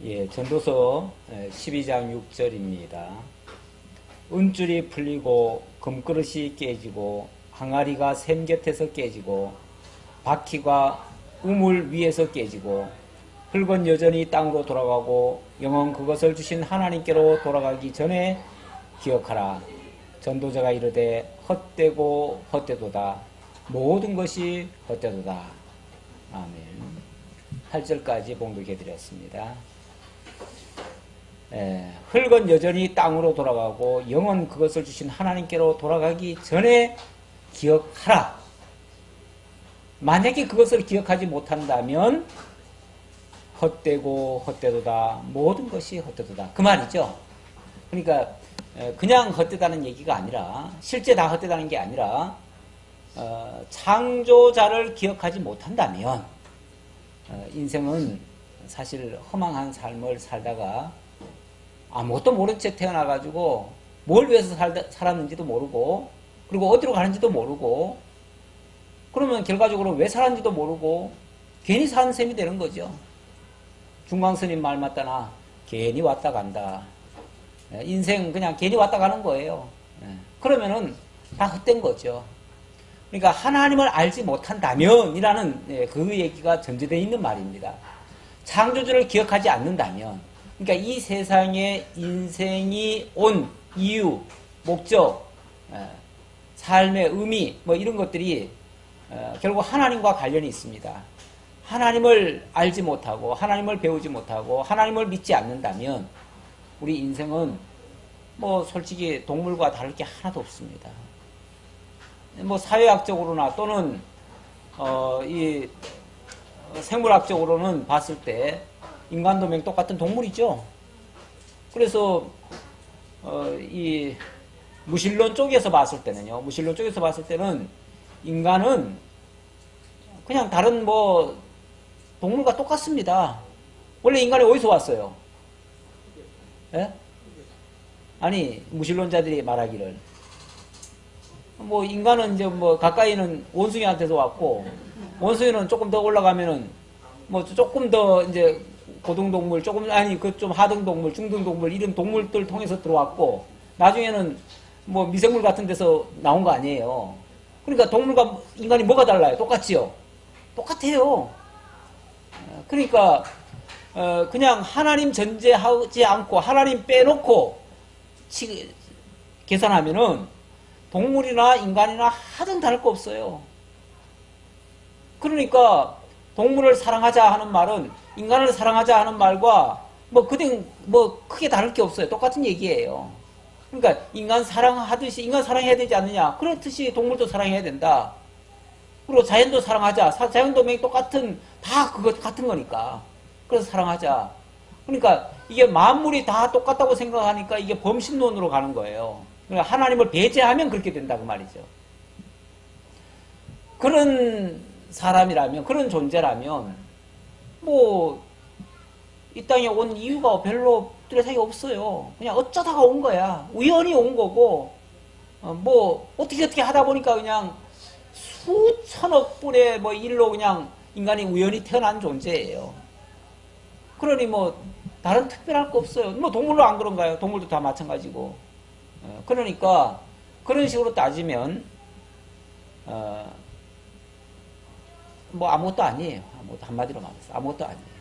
예, 전도서 12장 6절입니다. 은줄이 풀리고 금그릇이 깨지고 항아리가 샘 곁에서 깨지고 바퀴가 우물 위에서 깨지고 흙은 여전히 땅으로 돌아가고 영은 그것을 주신 하나님께로 돌아가기 전에 기억하라. 전도자가 이르되 헛되고 헛되도다. 모든 것이 헛되도다. 아멘. 8절까지 봉독해드렸습니다. 흙은 여전히 땅으로 돌아가고 영은 그것을 주신 하나님께로 돌아가기 전에 기억하라. 만약에 그것을 기억하지 못한다면 헛되고 헛되도다. 모든 것이 헛되도다. 그 말이죠. 그러니까 그냥 헛되다는 얘기가 아니라, 실제 다 헛되다는 게 아니라 창조자를 기억하지 못한다면 인생은 사실 허망한 삶을 살다가 아무것도 모른 채 태어나가지고 뭘 위해서 살았는지도 모르고, 그리고 어디로 가는지도 모르고, 그러면 결과적으로 왜 살았는지도 모르고 괜히 산 셈이 되는 거죠. 중광스님 말 맞다나 괜히 왔다 간다. 인생 그냥 괜히 왔다 가는 거예요. 그러면은 다 헛된 거죠. 그러니까 하나님을 알지 못한다면 이라는 그 얘기가 전제되어 있는 말입니다. 창조주를 기억하지 않는다면, 그러니까 이 세상에 인생이 온 이유, 목적, 삶의 의미 뭐 이런 것들이 결국 하나님과 관련이 있습니다. 하나님을 알지 못하고 하나님을 배우지 못하고 하나님을 믿지 않는다면 우리 인생은 뭐 솔직히 동물과 다를 게 하나도 없습니다. 뭐 사회학적으로나 또는 이 생물학적으로는 봤을 때 인간도 똑같은 동물이죠. 그래서 이 무신론 쪽에서 봤을 때는요, 무신론 쪽에서 봤을 때는 인간은 그냥 다른 뭐 동물과 똑같습니다. 원래 인간이 어디서 왔어요? 예? 아니, 무신론자들이 말하기를 뭐 인간은 이제 뭐 가까이는 원숭이한테서 왔고, 원숭이는 조금 더 올라가면은 뭐 조금 더 이제 고등동물, 조금 아니 그 좀 하등동물, 중등동물 이런 동물들 통해서 들어왔고, 나중에는 뭐 미생물 같은 데서 나온 거 아니에요. 그러니까 동물과 인간이 뭐가 달라요? 똑같지요? 똑같아요. 그러니까 그냥 하나님 전제하지 않고 하나님 빼놓고 계산하면은 동물이나 인간이나 하등 다를 거 없어요. 그러니까 동물을 사랑하자 하는 말은 인간을 사랑하자 하는 말과 뭐 크게 다를 게 없어요. 똑같은 얘기예요. 그러니까 인간 사랑하듯이 인간 사랑해야 되지 않느냐? 그렇듯이 동물도 사랑해야 된다. 그리고 자연도 사랑하자. 자연도 똑같은 다 그거 같은 거니까. 그래서 사랑하자. 그러니까 이게 만물이 다 똑같다고 생각하니까 이게 범신론으로 가는 거예요. 그러니까 하나님을 배제하면 그렇게 된다 그 말이죠. 그런 사람이라면, 그런 존재라면 뭐 이 땅에 온 이유가 별로 뚜렷하게 없어요. 그냥 어쩌다가 온 거야. 우연히 온 거고, 뭐 어떻게 하다 보니까 그냥 수천억 분의 뭐 일로 그냥 인간이 우연히 태어난 존재예요. 그러니 뭐 다른 특별할 거 없어요. 뭐 동물로 안 그런가요? 동물도 다 마찬가지고. 그러니까 그런 식으로 따지면 뭐 아무것도 아니에요. 아무것도, 한마디로 말해서 아무것도 아니에요.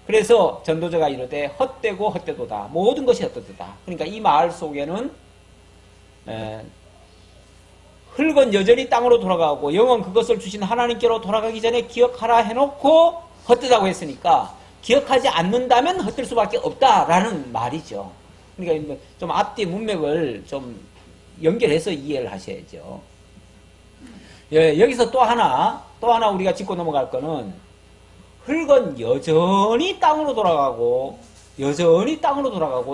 그래서 전도자가 이르되 헛되고 헛되도다. 모든 것이 헛되도다. 그러니까 이 말 속에는 흙은 여전히 땅으로 돌아가고 영은 그것을 주신 하나님께로 돌아가기 전에 기억하라 해놓고 헛되다고 했으니까 기억하지 않는다면 헛될 수밖에 없다라는 말이죠. 그러니까 좀 앞뒤 문맥을 좀 연결해서 이해를 하셔야죠. 여기서 또 하나 우리가 짚고 넘어갈 거는 흙은 여전히 땅으로 돌아가고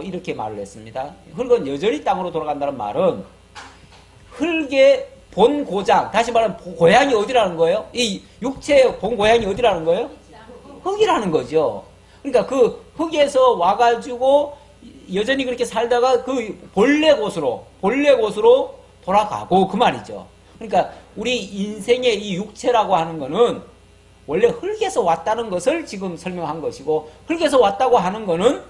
이렇게 말을 했습니다. 흙은 여전히 땅으로 돌아간다는 말은 흙의 본 고장, 다시 말하면 고향이 어디라는 거예요? 이 육체의 본 고향이 어디라는 거예요? 흙이라는 거죠. 그러니까 그 흙에서 와가지고 여전히 그렇게 살다가 그 본래 곳으로 돌아가고 그 말이죠. 그러니까 우리 인생의 이 육체라고 하는 거는 원래 흙에서 왔다는 것을 지금 설명한 것이고, 흙에서 왔다고 하는 거는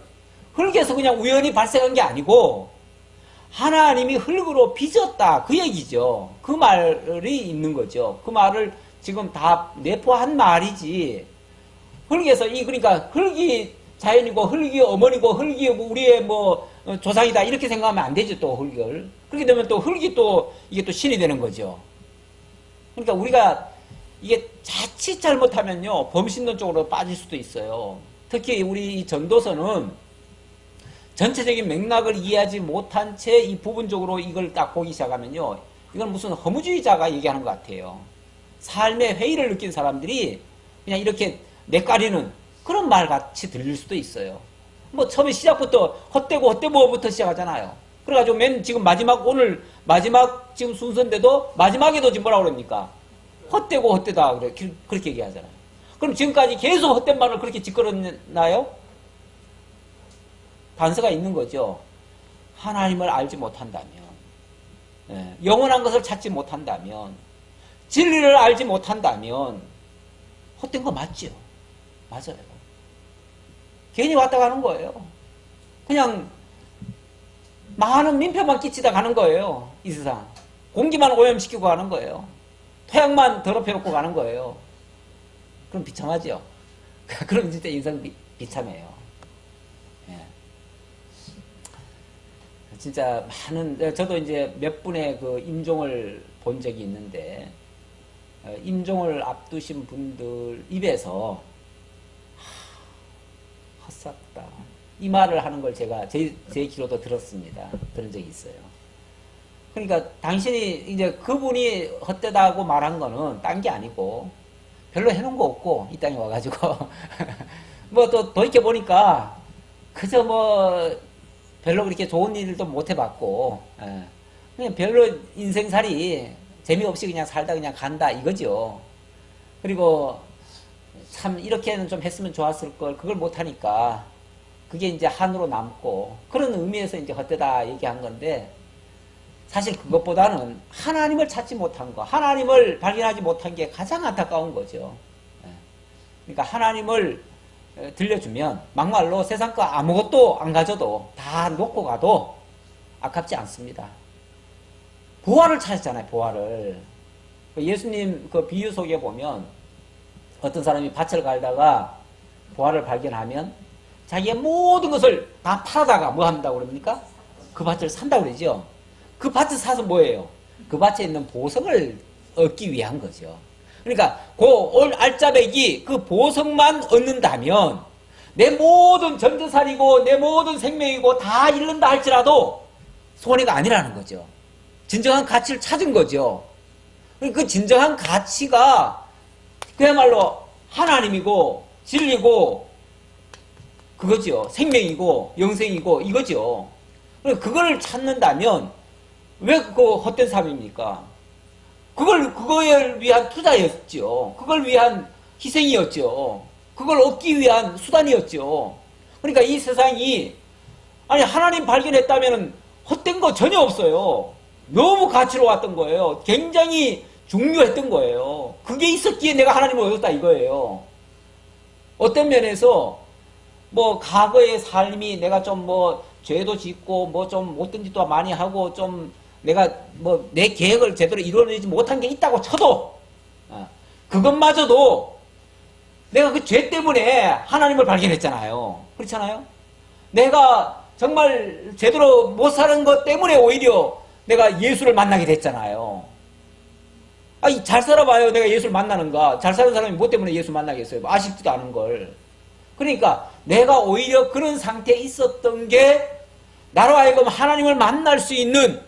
흙에서 그냥 우연히 발생한 게 아니고 하나님이 흙으로 빚었다 그 얘기죠. 그 말이 있는 거죠. 그 말을 지금 다 내포한 말이지. 흙에서 그러니까 흙이 자연이고 흙이 어머니고 흙이 우리의 뭐 조상이다 이렇게 생각하면 안 되죠. 또 흙을 그렇게 되면 또 흙이 또 이게 또 신이 되는 거죠. 그러니까 우리가 이게 자칫 잘못하면요 범신론 쪽으로 빠질 수도 있어요. 특히 우리 이 전도서는 전체적인 맥락을 이해하지 못한 채 이 부분적으로 이걸 딱 보기 시작하면요 이건 무슨 허무주의자가 얘기하는 것 같아요. 삶의 회의를 느낀 사람들이 그냥 이렇게 내까리는 그런 말 같이 들릴 수도 있어요. 뭐 처음에 시작부터 헛되고부터 시작하잖아요. 그래가지고 맨 지금 오늘 마지막 지금 순서인데도 마지막에도 지금 뭐라고 그럽니까? 헛되다 그렇게 얘기하잖아요. 그럼 지금까지 계속 헛된 말을 그렇게 짓거렸나요? 단서가 있는 거죠. 하나님을 알지 못한다면, 영원한 것을 찾지 못한다면, 진리를 알지 못한다면 헛된 거 맞죠? 맞아요. 괜히 왔다 가는 거예요. 그냥 많은 민폐만 끼치다 가는 거예요. 이 세상. 공기만 오염시키고 가는 거예요. 토양만 더럽혀놓고 가는 거예요. 그럼 비참하죠? 그럼 진짜 인생 비참해요. 예. 진짜 저도 이제 몇 분의 그 임종을 본 적이 있는데, 임종을 앞두신 분들 입에서, 헛쌌다. 이 말을 하는 걸 제가 제 귀로도 들었습니다. 들은 적이 있어요. 그러니까 당신이 이제 그분이 헛되다고 말한 거는 딴 게 아니고 별로 해놓은 거 없고 이 땅에 와가지고 뭐 또 돌이켜 보니까 그저 뭐 별로 그렇게 좋은 일도 못 해봤고 그냥 별로 인생살이 재미없이 그냥 살다 그냥 간다 이거죠. 그리고 참 이렇게는 좀 했으면 좋았을 걸 그걸 못 하니까 그게 이제 한으로 남고 그런 의미에서 이제 헛되다 얘기한 건데 사실 그것보다는 하나님을 찾지 못한 거, 하나님을 발견하지 못한 게 가장 안타까운 거죠. 그러니까 하나님을 들려주면 막말로 세상 거 아무것도 안 가져도 다 놓고 가도 아깝지 않습니다. 보화를 찾았잖아요, 보화를. 예수님 그 비유 속에 보면 어떤 사람이 밭을 갈다가 보화를 발견하면 자기의 모든 것을 다 팔아다가 뭐 한다고 그럽니까? 그 밭을 산다고 그러죠. 그 밭을 사서 뭐예요? 그 밭에 있는 보석을 얻기 위한 거죠. 그러니까 그 알짜배기 그 보석만 얻는다면 내 모든 전재산이고 내 모든 생명이고 다 잃는다 할지라도 손해가 아니라는 거죠. 진정한 가치를 찾은 거죠. 그 진정한 가치가 그야말로 하나님이고 진리고 그거죠. 생명이고 영생이고 이거죠. 그걸 찾는다면 왜 그 헛된 삶입니까? 그거에 위한 투자였죠. 그걸 위한 희생이었죠. 그걸 얻기 위한 수단이었죠. 그러니까 이 세상이 아니 하나님 발견했다면 헛된 거 전혀 없어요. 너무 가치로웠던 거예요. 굉장히 중요했던 거예요. 그게 있었기에 내가 하나님을 얻었다 이거예요. 어떤 면에서 뭐 과거의 삶이 내가 좀 뭐 죄도 짓고 뭐 좀 못된 짓도 많이 하고 좀 내가 뭐 내 계획을 제대로 이루어내지 못한 게 있다고 쳐도 그것마저도 내가 그 죄 때문에 하나님을 발견했잖아요. 그렇잖아요? 내가 정말 제대로 못 사는 것 때문에 오히려 내가 예수를 만나게 됐잖아요. 아니 잘 살아봐요. 내가 예수를 만나는가. 잘 사는 사람이 뭐 때문에 예수 만나겠어요. 아쉽지도 않은 걸. 그러니까 내가 오히려 그런 상태에 있었던 게 나로 하여금 하나님을 만날 수 있는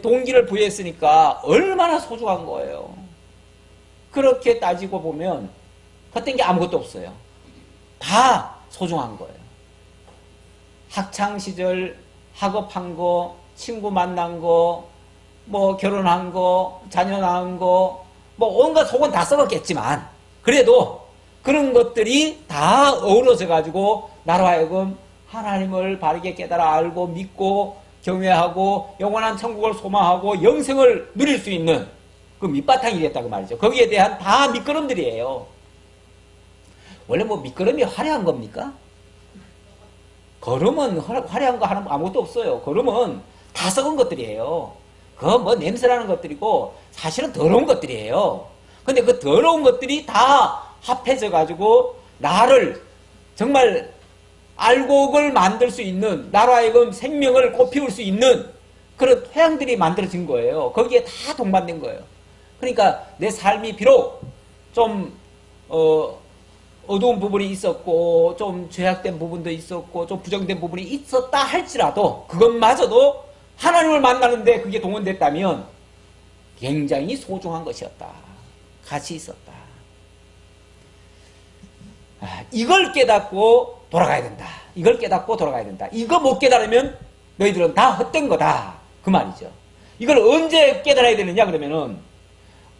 동기를 부여했으니까 얼마나 소중한 거예요. 그렇게 따지고 보면 헛된 게 아무것도 없어요. 다 소중한 거예요. 학창시절 학업한 거, 친구 만난 거, 뭐 결혼한 거, 자녀 낳은 거, 뭐 온갖 속은 다 썩었겠지만 그래도 그런 것들이 다 어우러져 가지고 나로 하여금 하나님을 바르게 깨달아 알고 믿고 경외하고 영원한 천국을 소망하고 영생을 누릴 수 있는 그 밑바탕이 됐다고 말이죠. 거기에 대한 다 밑거름들이에요. 원래 뭐 밑거름이 화려한 겁니까? 거름은 화려한 거 하는 아무것도 없어요. 거름은 다 썩은 것들이에요. 그거 뭐 냄새나는 것들이고 사실은 더러운 것들이에요. 근데 그 더러운 것들이 다 합해져 가지고 나를 정말 알곡을 만들 수 있는, 나로 하여금 생명을 꽃피울 수 있는 그런 토양들이 만들어진 거예요. 거기에 다 동반된 거예요. 그러니까 내 삶이 비록 좀 어두운 부분이 있었고 좀 죄악된 부분도 있었고 좀 부정된 부분이 있었다 할지라도 그것마저도 하나님을 만나는데 그게 동원됐다면 굉장히 소중한 것이었다. 가치 있었다. 이걸 깨닫고 돌아가야 된다. 이걸 깨닫고 돌아가야 된다. 이거 못 깨달으면 너희들은 다 헛된 거다. 그 말이죠. 이걸 언제 깨달아야 되느냐 그러면은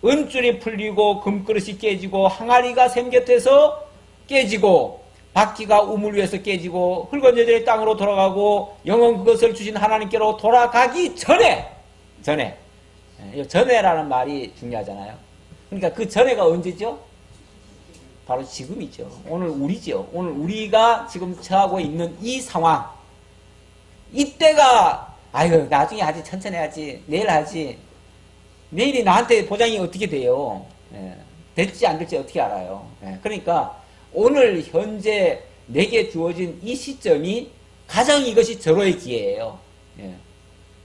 은줄이 풀리고 금그릇이 깨지고 항아리가 샘곁에서 깨지고 바퀴가 우물 위에서 깨지고 흙은 여전히 땅으로 돌아가고 영은 그것을 주신 하나님께로 돌아가기 전에라는 말이 중요하잖아요. 그러니까 그 전에가 언제죠? 바로 지금이죠. 오늘 우리죠. 오늘 우리가 지금 처하고 있는 이 상황. 이때가 아유 나중에 하지, 천천히 하지, 내일 하지. 내일이 나한테 보장이 어떻게 돼요? 될지 안 될지 어떻게 알아요? 그러니까 오늘 현재 내게 주어진 이 시점이 가장 이것이 절호의 기회예요.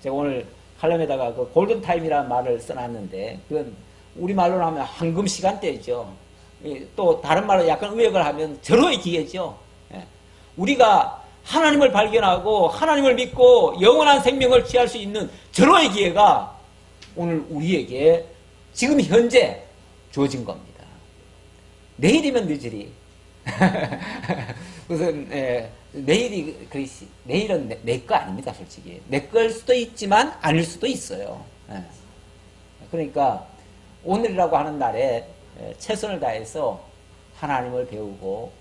제가 오늘 칼럼에다가 그 골든타임이라는 말을 써놨는데 그건 우리말로 하면 황금 시간대죠. 또 다른 말로 약간 의역을 하면 절호의 기회죠. 우리가 하나님을 발견하고 하나님을 믿고 영원한 생명을 취할 수 있는 절호의 기회가 오늘 우리에게 지금 현재 주어진 겁니다. 내일이면 늦으리. 무슨 내일은 내 거 아닙니다. 솔직히 내 거일 수도 있지만 아닐 수도 있어요. 그러니까 오늘이라고 하는 날에 최선을 다해서 하나님을 배우고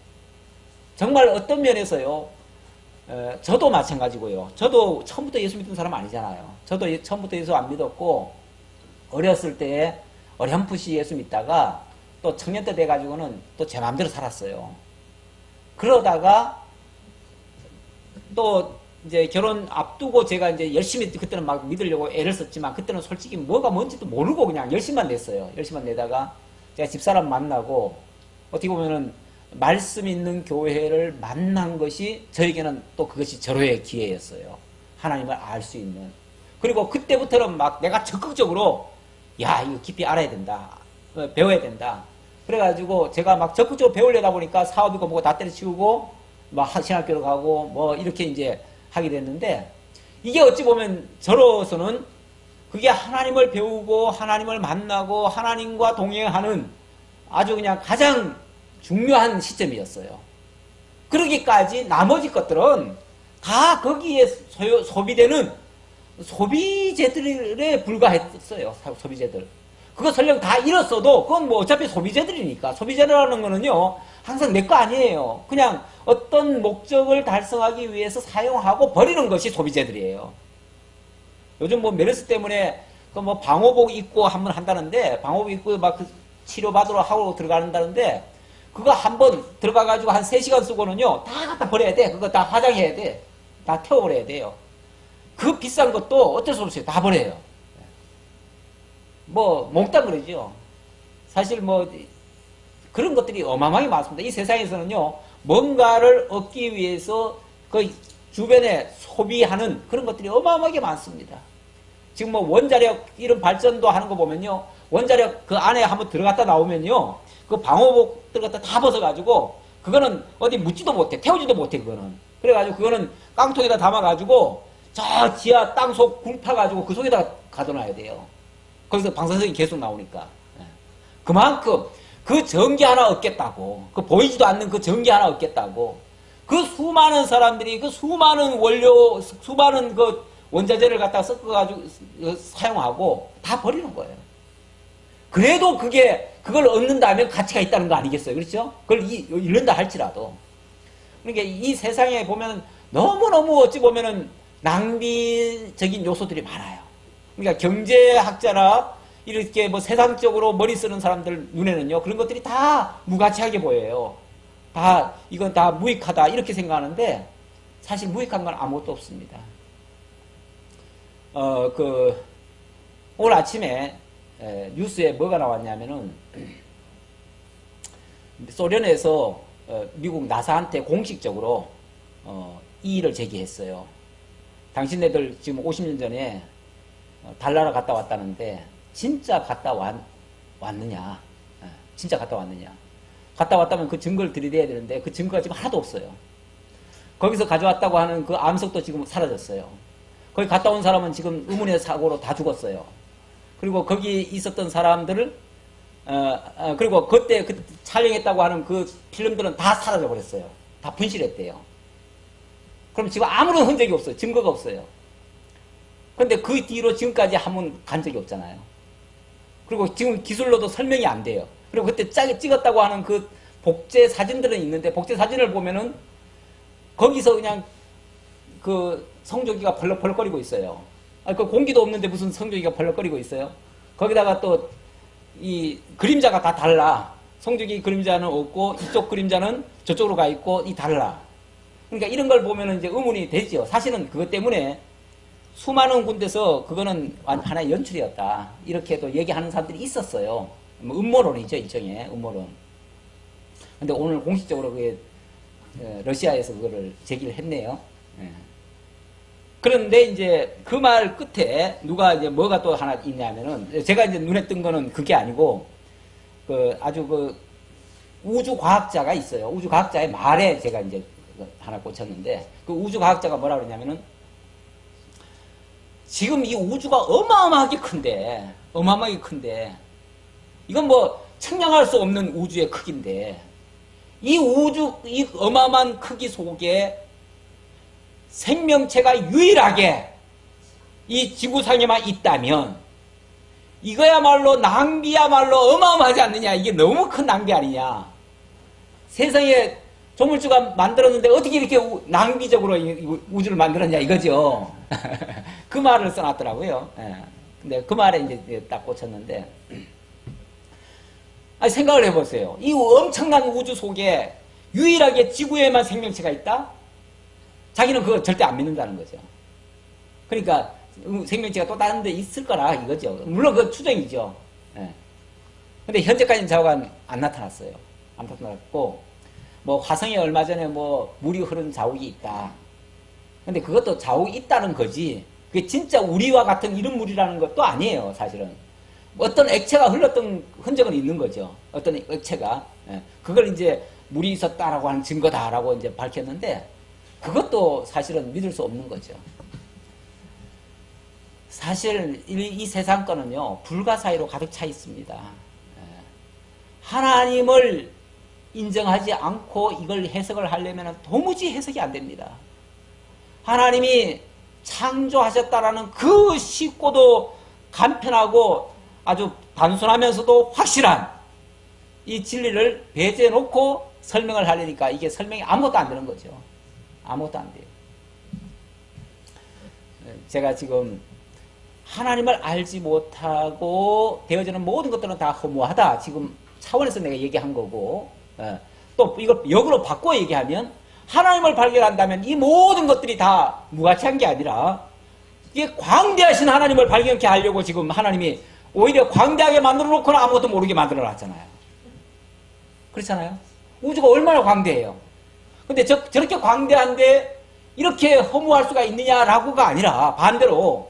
정말 어떤 면에서요. 저도 마찬가지고요. 저도 처음부터 예수 믿는 사람 아니잖아요. 저도 처음부터 예수 안 믿었고 어렸을 때 어렴풋이 예수 믿다가 또 청년 때 돼가지고는 또 제 마음대로 살았어요. 그러다가 또 이제 결혼 앞두고 제가 이제 열심히 그때는 막 믿으려고 애를 썼지만 그때는 솔직히 뭐가 뭔지도 모르고 그냥 열심만 냈어요. 열심만 내다가 제가 집사람 만나고 어떻게 보면은 말씀 있는 교회를 만난 것이 저에게는 또 그것이 절호의 기회였어요. 하나님을 알 수 있는. 그리고 그때부터는 막 내가 적극적으로 야 이거 깊이 알아야 된다. 배워야 된다. 그래가지고 제가 막 적극적으로 배우려다 보니까 사업이고 뭐고 다 때려치우고 막 신학교로 가고 뭐 이렇게 이제 하게 됐는데 이게 어찌 보면 저로서는 그게 하나님을 배우고 하나님을 만나고 하나님과 동행하는 아주 그냥 가장 중요한 시점이었어요. 그러기까지 나머지 것들은 다 거기에 소비되는 소비재들에 불과했어요. 소비재들. 그거 설령 다 잃었어도 그건 뭐 어차피 소비재들이니까. 소비재라는 거는요 항상 내 거 아니에요. 그냥 어떤 목적을 달성하기 위해서 사용하고 버리는 것이 소비재들이에요. 요즘 뭐 메르스 때문에 그 뭐 방호복 입고 한번 한다는데 방호복 입고 막 그 치료받으러 하고 들어간다는데 그거 한번 들어가가지고 한 3시간 쓰고는요 다 갖다 버려야 돼. 그거 다 화장해야 돼. 다 태워버려야 돼요. 그 비싼 것도 어쩔 수 없어요. 다 버려요. 뭐 몽땅 그러죠. 사실 뭐 그런 것들이 어마어마하게 많습니다. 이 세상에서는요 뭔가를 얻기 위해서 그 주변에 소비하는 그런 것들이 어마어마하게 많습니다. 지금 뭐 원자력 이런 발전도 하는 거 보면요 원자력 그 안에 한번 들어갔다 나오면요 그 방호복 들어갔다 다 벗어가지고 그거는 어디 묻지도 못해. 태우지도 못해 그거는. 그래가지고 그거는 깡통에다 담아가지고 저 지하 땅속 굴 파가지고 그 속에다 가둬놔야 돼요. 거기서 방사성이 계속 나오니까. 그만큼 그 전기 하나 얻겠다고 그 보이지도 않는 그 전기 하나 얻겠다고 그 수많은 사람들이 그 수많은 원료 수많은 그 원자재를 갖다가 섞어가지고 사용하고 다 버리는 거예요. 그래도 그걸 얻는다면 가치가 있다는 거 아니겠어요? 그렇죠? 그걸 잃는다 할지라도. 그러니까 이 세상에 보면 너무너무 어찌 보면은 낭비적인 요소들이 많아요. 그러니까 경제학자나 이렇게 뭐 세상적으로 머리 쓰는 사람들 눈에는요 그런 것들이 다 무가치하게 보여요. 이건 다 무익하다 이렇게 생각하는데 사실 무익한 건 아무것도 없습니다. 오늘 아침에 뉴스에 뭐가 나왔냐면은 소련에서 미국 나사한테 공식적으로 이의를 제기했어요. 당신네들 지금 50년 전에 달나라 갔다 왔다는데 진짜 갔다 왔느냐? 진짜 갔다 왔느냐? 갔다 왔다면 그 증거를 들이대야 되는데 그 증거가 지금 하나도 없어요. 거기서 가져왔다고 하는 그 암석도 지금 사라졌어요. 거기 갔다 온 사람은 지금 의문의 사고로 다 죽었어요. 그리고 거기 있었던 사람들을 그리고 그때 촬영했다고 하는 그 필름들은 다 사라져 버렸어요. 다 분실했대요. 그럼 지금 아무런 흔적이 없어요. 증거가 없어요. 그런데 그 뒤로 지금까지 한 번 간 적이 없잖아요. 그리고 지금 기술로도 설명이 안 돼요. 그리고 그때 짜게 찍었다고 하는 그 복제 사진들은 있는데 복제 사진을 보면은 거기서 그냥 그 성조기가 벌럭벌럭거리고 있어요. 그 공기도 없는데 무슨 성조기가 벌럭거리고 있어요. 거기다가 또 이 그림자가 다 달라. 성조기 그림자는 없고 이쪽 그림자는 저쪽으로 가 있고 이 달라. 그러니까 이런 걸 보면은 이제 의문이 되죠. 사실은 그것 때문에 수많은 군데서 그거는 하나의 연출이었다. 이렇게도 얘기하는 사람들이 있었어요. 뭐 음모론이죠, 일종의 음모론. 근데 오늘 공식적으로 그게 러시아에서 그거를 제기를 했네요. 그런데 이제 그 말 끝에 누가 이제 뭐가 또 하나 있냐면은 제가 이제 눈에 뜬 거는 그게 아니고 아주 우주 과학자가 있어요. 우주 과학자의 말에 제가 이제 하나 꽂혔는데 그 우주 과학자가 뭐라 그러냐면은 지금 이 우주가 어마어마하게 큰데 이건 뭐 측량할 수 없는 우주의 크기인데 이 어마어마한 크기 속에 생명체가 유일하게 이 지구상에만 있다면 이거야말로 낭비야말로 어마어마하지 않느냐. 이게 너무 큰 낭비 아니냐. 세상에 조물주가 만들었는데 어떻게 이렇게 낭비적으로 우주를 만들었냐 이거죠. 그 말을 써놨더라고요. 근데 그 말에 이제 딱 꽂혔는데 생각을 해보세요. 이 엄청난 우주 속에 유일하게 지구에만 생명체가 있다? 자기는 그거 절대 안 믿는다는 거죠. 그러니까 생명체가 또 다른 데 있을 거라 이거죠. 물론 그건 추정이죠. 근데 현재까지는 자고가 안 나타났어요. 안 나타났고 뭐 화성에 얼마 전에 뭐 물이 흐른 자국이 있다. 근데 그것도 자국이 있다는 거지 그게 진짜 우리와 같은 이런 물이라는 것도 아니에요. 사실은 어떤 액체가 흘렀던 흔적은 있는 거죠. 어떤 액체가 그걸 이제 물이 있었다라고 하는 증거다라고 이제 밝혔는데 그것도 사실은 믿을 수 없는 거죠. 사실 이 세상 거는요 불가사의로 가득 차 있습니다. 하나님을 인정하지 않고 이걸 해석을 하려면 도무지 해석이 안 됩니다. 하나님이 창조하셨다라는 그 쉽고도 간편하고 아주 단순하면서도 확실한 이 진리를 배제해 놓고 설명을 하려니까 이게 설명이 아무것도 안 되는 거죠. 아무것도 안 돼요. 제가 지금 하나님을 알지 못하고 되어지는 모든 것들은 다 허무하다. 지금 차원에서 내가 얘기한 거고 또 이걸 역으로 바꿔 얘기하면 하나님을 발견한다면 이 모든 것들이 다 무가치한 게 아니라 이게 광대하신 하나님을 발견케 하려고 지금 하나님이 오히려 광대하게 만들어 놓고는 아무것도 모르게 만들어 놨잖아요. 그렇잖아요. 우주가 얼마나 광대해요. 근데 저렇게 광대한데 이렇게 허무할 수가 있느냐라고가 아니라 반대로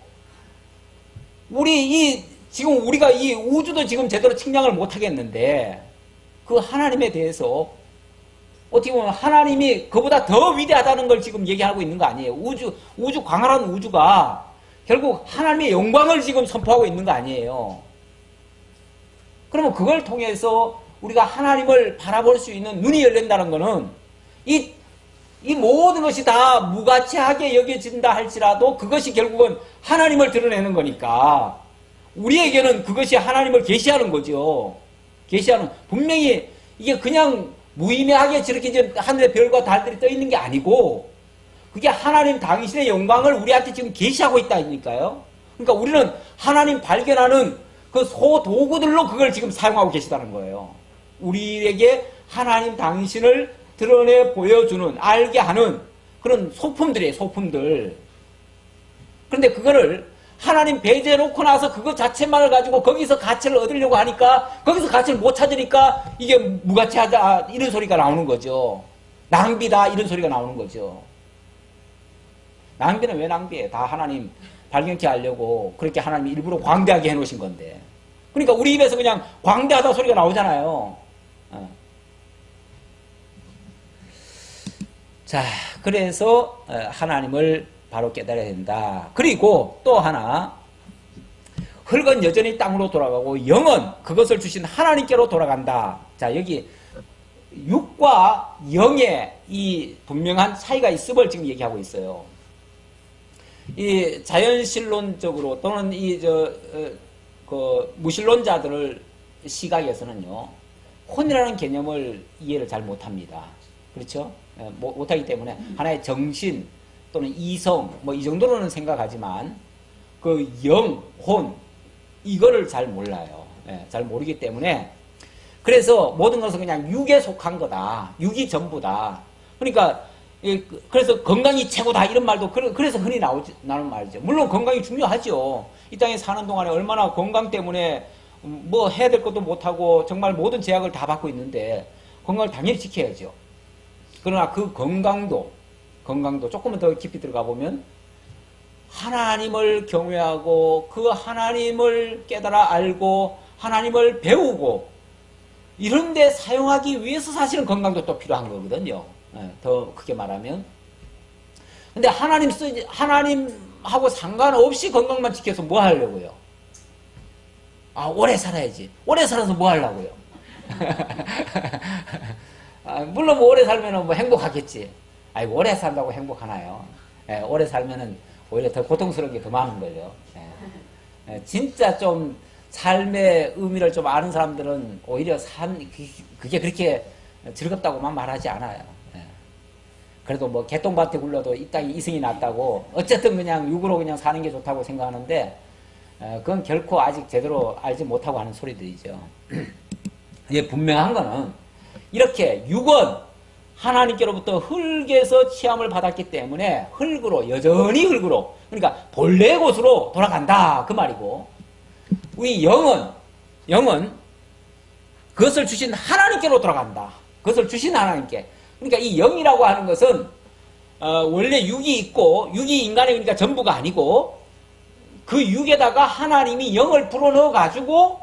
지금 우리가 이 우주도 지금 제대로 측량을 못 하겠는데 그 하나님에 대해서 어떻게 보면 하나님이 그보다 더 위대하다는 걸 지금 얘기하고 있는 거 아니에요. 우주 광활한 우주가 결국 하나님의 영광을 지금 선포하고 있는 거 아니에요. 그러면 그걸 통해서 우리가 하나님을 바라볼 수 있는 눈이 열린다는 거는 이 모든 것이 다 무가치하게 여겨진다 할지라도 그것이 결국은 하나님을 드러내는 거니까 우리에게는 그것이 하나님을 계시하는 거죠. 분명히 이게 그냥 무의미하게 저렇게 하늘에 별과 달들이 떠 있는 게 아니고 그게 하나님 당신의 영광을 우리한테 지금 계시하고 있다니까요. 그러니까 우리는 하나님 발견하는 그 소도구들로 그걸 지금 사용하고 계시다는 거예요. 우리에게 하나님 당신을 드러내 보여주는, 알게 하는 그런 소품들이에요, 소품들. 그런데 그거를 하나님 배제해 놓고 나서 그거 자체만을 가지고 거기서 가치를 얻으려고 하니까 거기서 가치를 못 찾으니까 이게 무가치하다 이런 소리가 나오는 거죠. 낭비다 이런 소리가 나오는 거죠. 낭비는 왜 낭비해? 다 하나님 발견케 하려고 그렇게 하나님이 일부러 광대하게 해놓으신 건데. 그러니까 우리 입에서 그냥 광대하다 소리가 나오잖아요. 자, 그래서 하나님을 바로 깨달아야 된다. 그리고 또 하나, 흙은 여전히 땅으로 돌아가고 영은 그것을 주신 하나님께로 돌아간다. 자, 여기 육과 영의 이 분명한 차이가 있음을 지금 얘기하고 있어요. 이 자연신론적으로 또는 그 무신론자들을 시각에서는요, 혼이라는 개념을 이해를 잘 못합니다. 그렇죠? 못하기 때문에 하나의 정신 또는 이성 뭐 이 정도로는 생각하지만 그 영, 혼 이거를 잘 몰라요. 잘 모르기 때문에 그래서 모든 것은 그냥 육에 속한 거다. 육이 전부다. 그러니까 그래서 건강이 최고다 이런 말도 그래서 흔히 나오는 말이죠. 물론 건강이 중요하죠. 이 땅에 사는 동안에 얼마나 건강 때문에 뭐 해야 될 것도 못하고 정말 모든 제약을 다 받고 있는데 건강을 당연히 지켜야죠. 그러나 그 건강도 조금만 더 깊이 들어가 보면 하나님을 경외하고 그 하나님을 깨달아 알고 하나님을 배우고 이런 데 사용하기 위해서 사실은 건강도 또 필요한 거거든요. 더 크게 말하면. 근데 하나님하고 상관없이 건강만 지켜서 뭐 하려고요? 아, 오래 살아야지. 오래 살아서 뭐 하려고요? 물론 뭐 오래 살면은 뭐 행복하겠지. 아이고, 오래 산다고 행복하나요? 오래 살면은 오히려 더 고통스러운 게 더 많은걸요. 진짜 좀 삶의 의미를 좀 아는 사람들은 오히려 그게 그렇게 즐겁다고만 말하지 않아요. 그래도 뭐 개똥밭에 굴러도 이 땅에 이승이 났다고 어쨌든 그냥 육으로 그냥 사는 게 좋다고 생각하는데 그건 결코 아직 제대로 알지 못하고 하는 소리들이죠. 이게 분명한 거는 이렇게 육은 하나님께로부터 흙에서 취함을 받았기 때문에 여전히 흙으로, 그러니까 본래 곳으로 돌아간다 그 말이고, 우리 영은 그것을 주신 하나님께로 돌아간다. 그것을 주신 하나님께. 그러니까 이 영이라고 하는 것은 원래 육이 있고 육이 인간의 그러니까 전부가 아니고 그 육에다가 하나님이 영을 불어넣어 가지고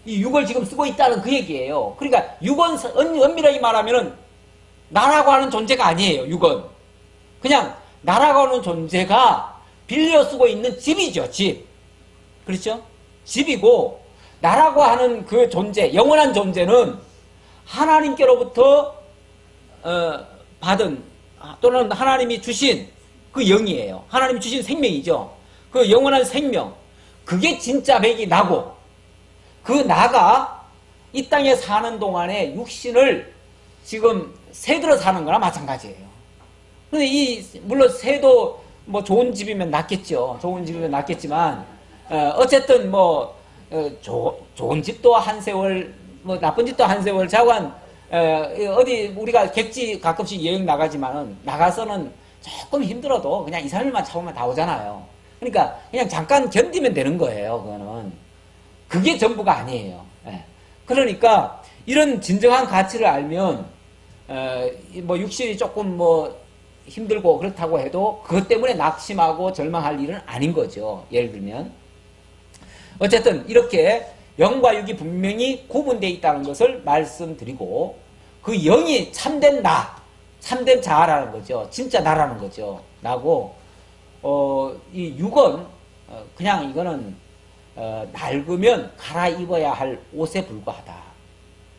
이 육을 지금 쓰고 있다는 그 얘기예요. 그러니까 육은 엄밀하게 말하면은 나라고 하는 존재가 아니에요. 육은 그냥 나라고 하는 존재가 빌려 쓰고 있는 집이죠. 집. 그렇죠? 집이고 나라고 하는 그 존재, 영원한 존재는 하나님께로부터 받은 또는 하나님이 주신 그 영이에요. 하나님이 주신 생명이죠. 그 영원한 생명, 그게 진짜 맥이 나고 그 나가 이 땅에 사는 동안에 육신을 지금 새들어 사는 거나 마찬가지예요. 근데 물론 새도 뭐 좋은 집이면 낫겠죠. 좋은 집이면 낫겠지만 어쨌든 뭐 좋은 집도 한 세월, 뭐 나쁜 집도 한 세월 자관 어디 우리가 객지 가끔씩 여행 나가지만은 나가서는 조금 힘들어도 그냥 2, 3일만 참으면 다 오잖아요. 그러니까 그냥 잠깐 견디면 되는 거예요. 그거는 그게 전부가 아니에요. 그러니까 이런 진정한 가치를 알면 뭐 육신이 조금 뭐 힘들고 그렇다고 해도 그것 때문에 낙심하고 절망할 일은 아닌 거죠. 예를 들면 어쨌든 이렇게 영과 육이 분명히 구분되어 있다는 것을 말씀드리고 그 영이 참된 나, 참된 자아라는 거죠. 진짜 나라는 거죠. 나고 이 육은 그냥 이거는 낡으면 갈아입어야 할 옷에 불과하다.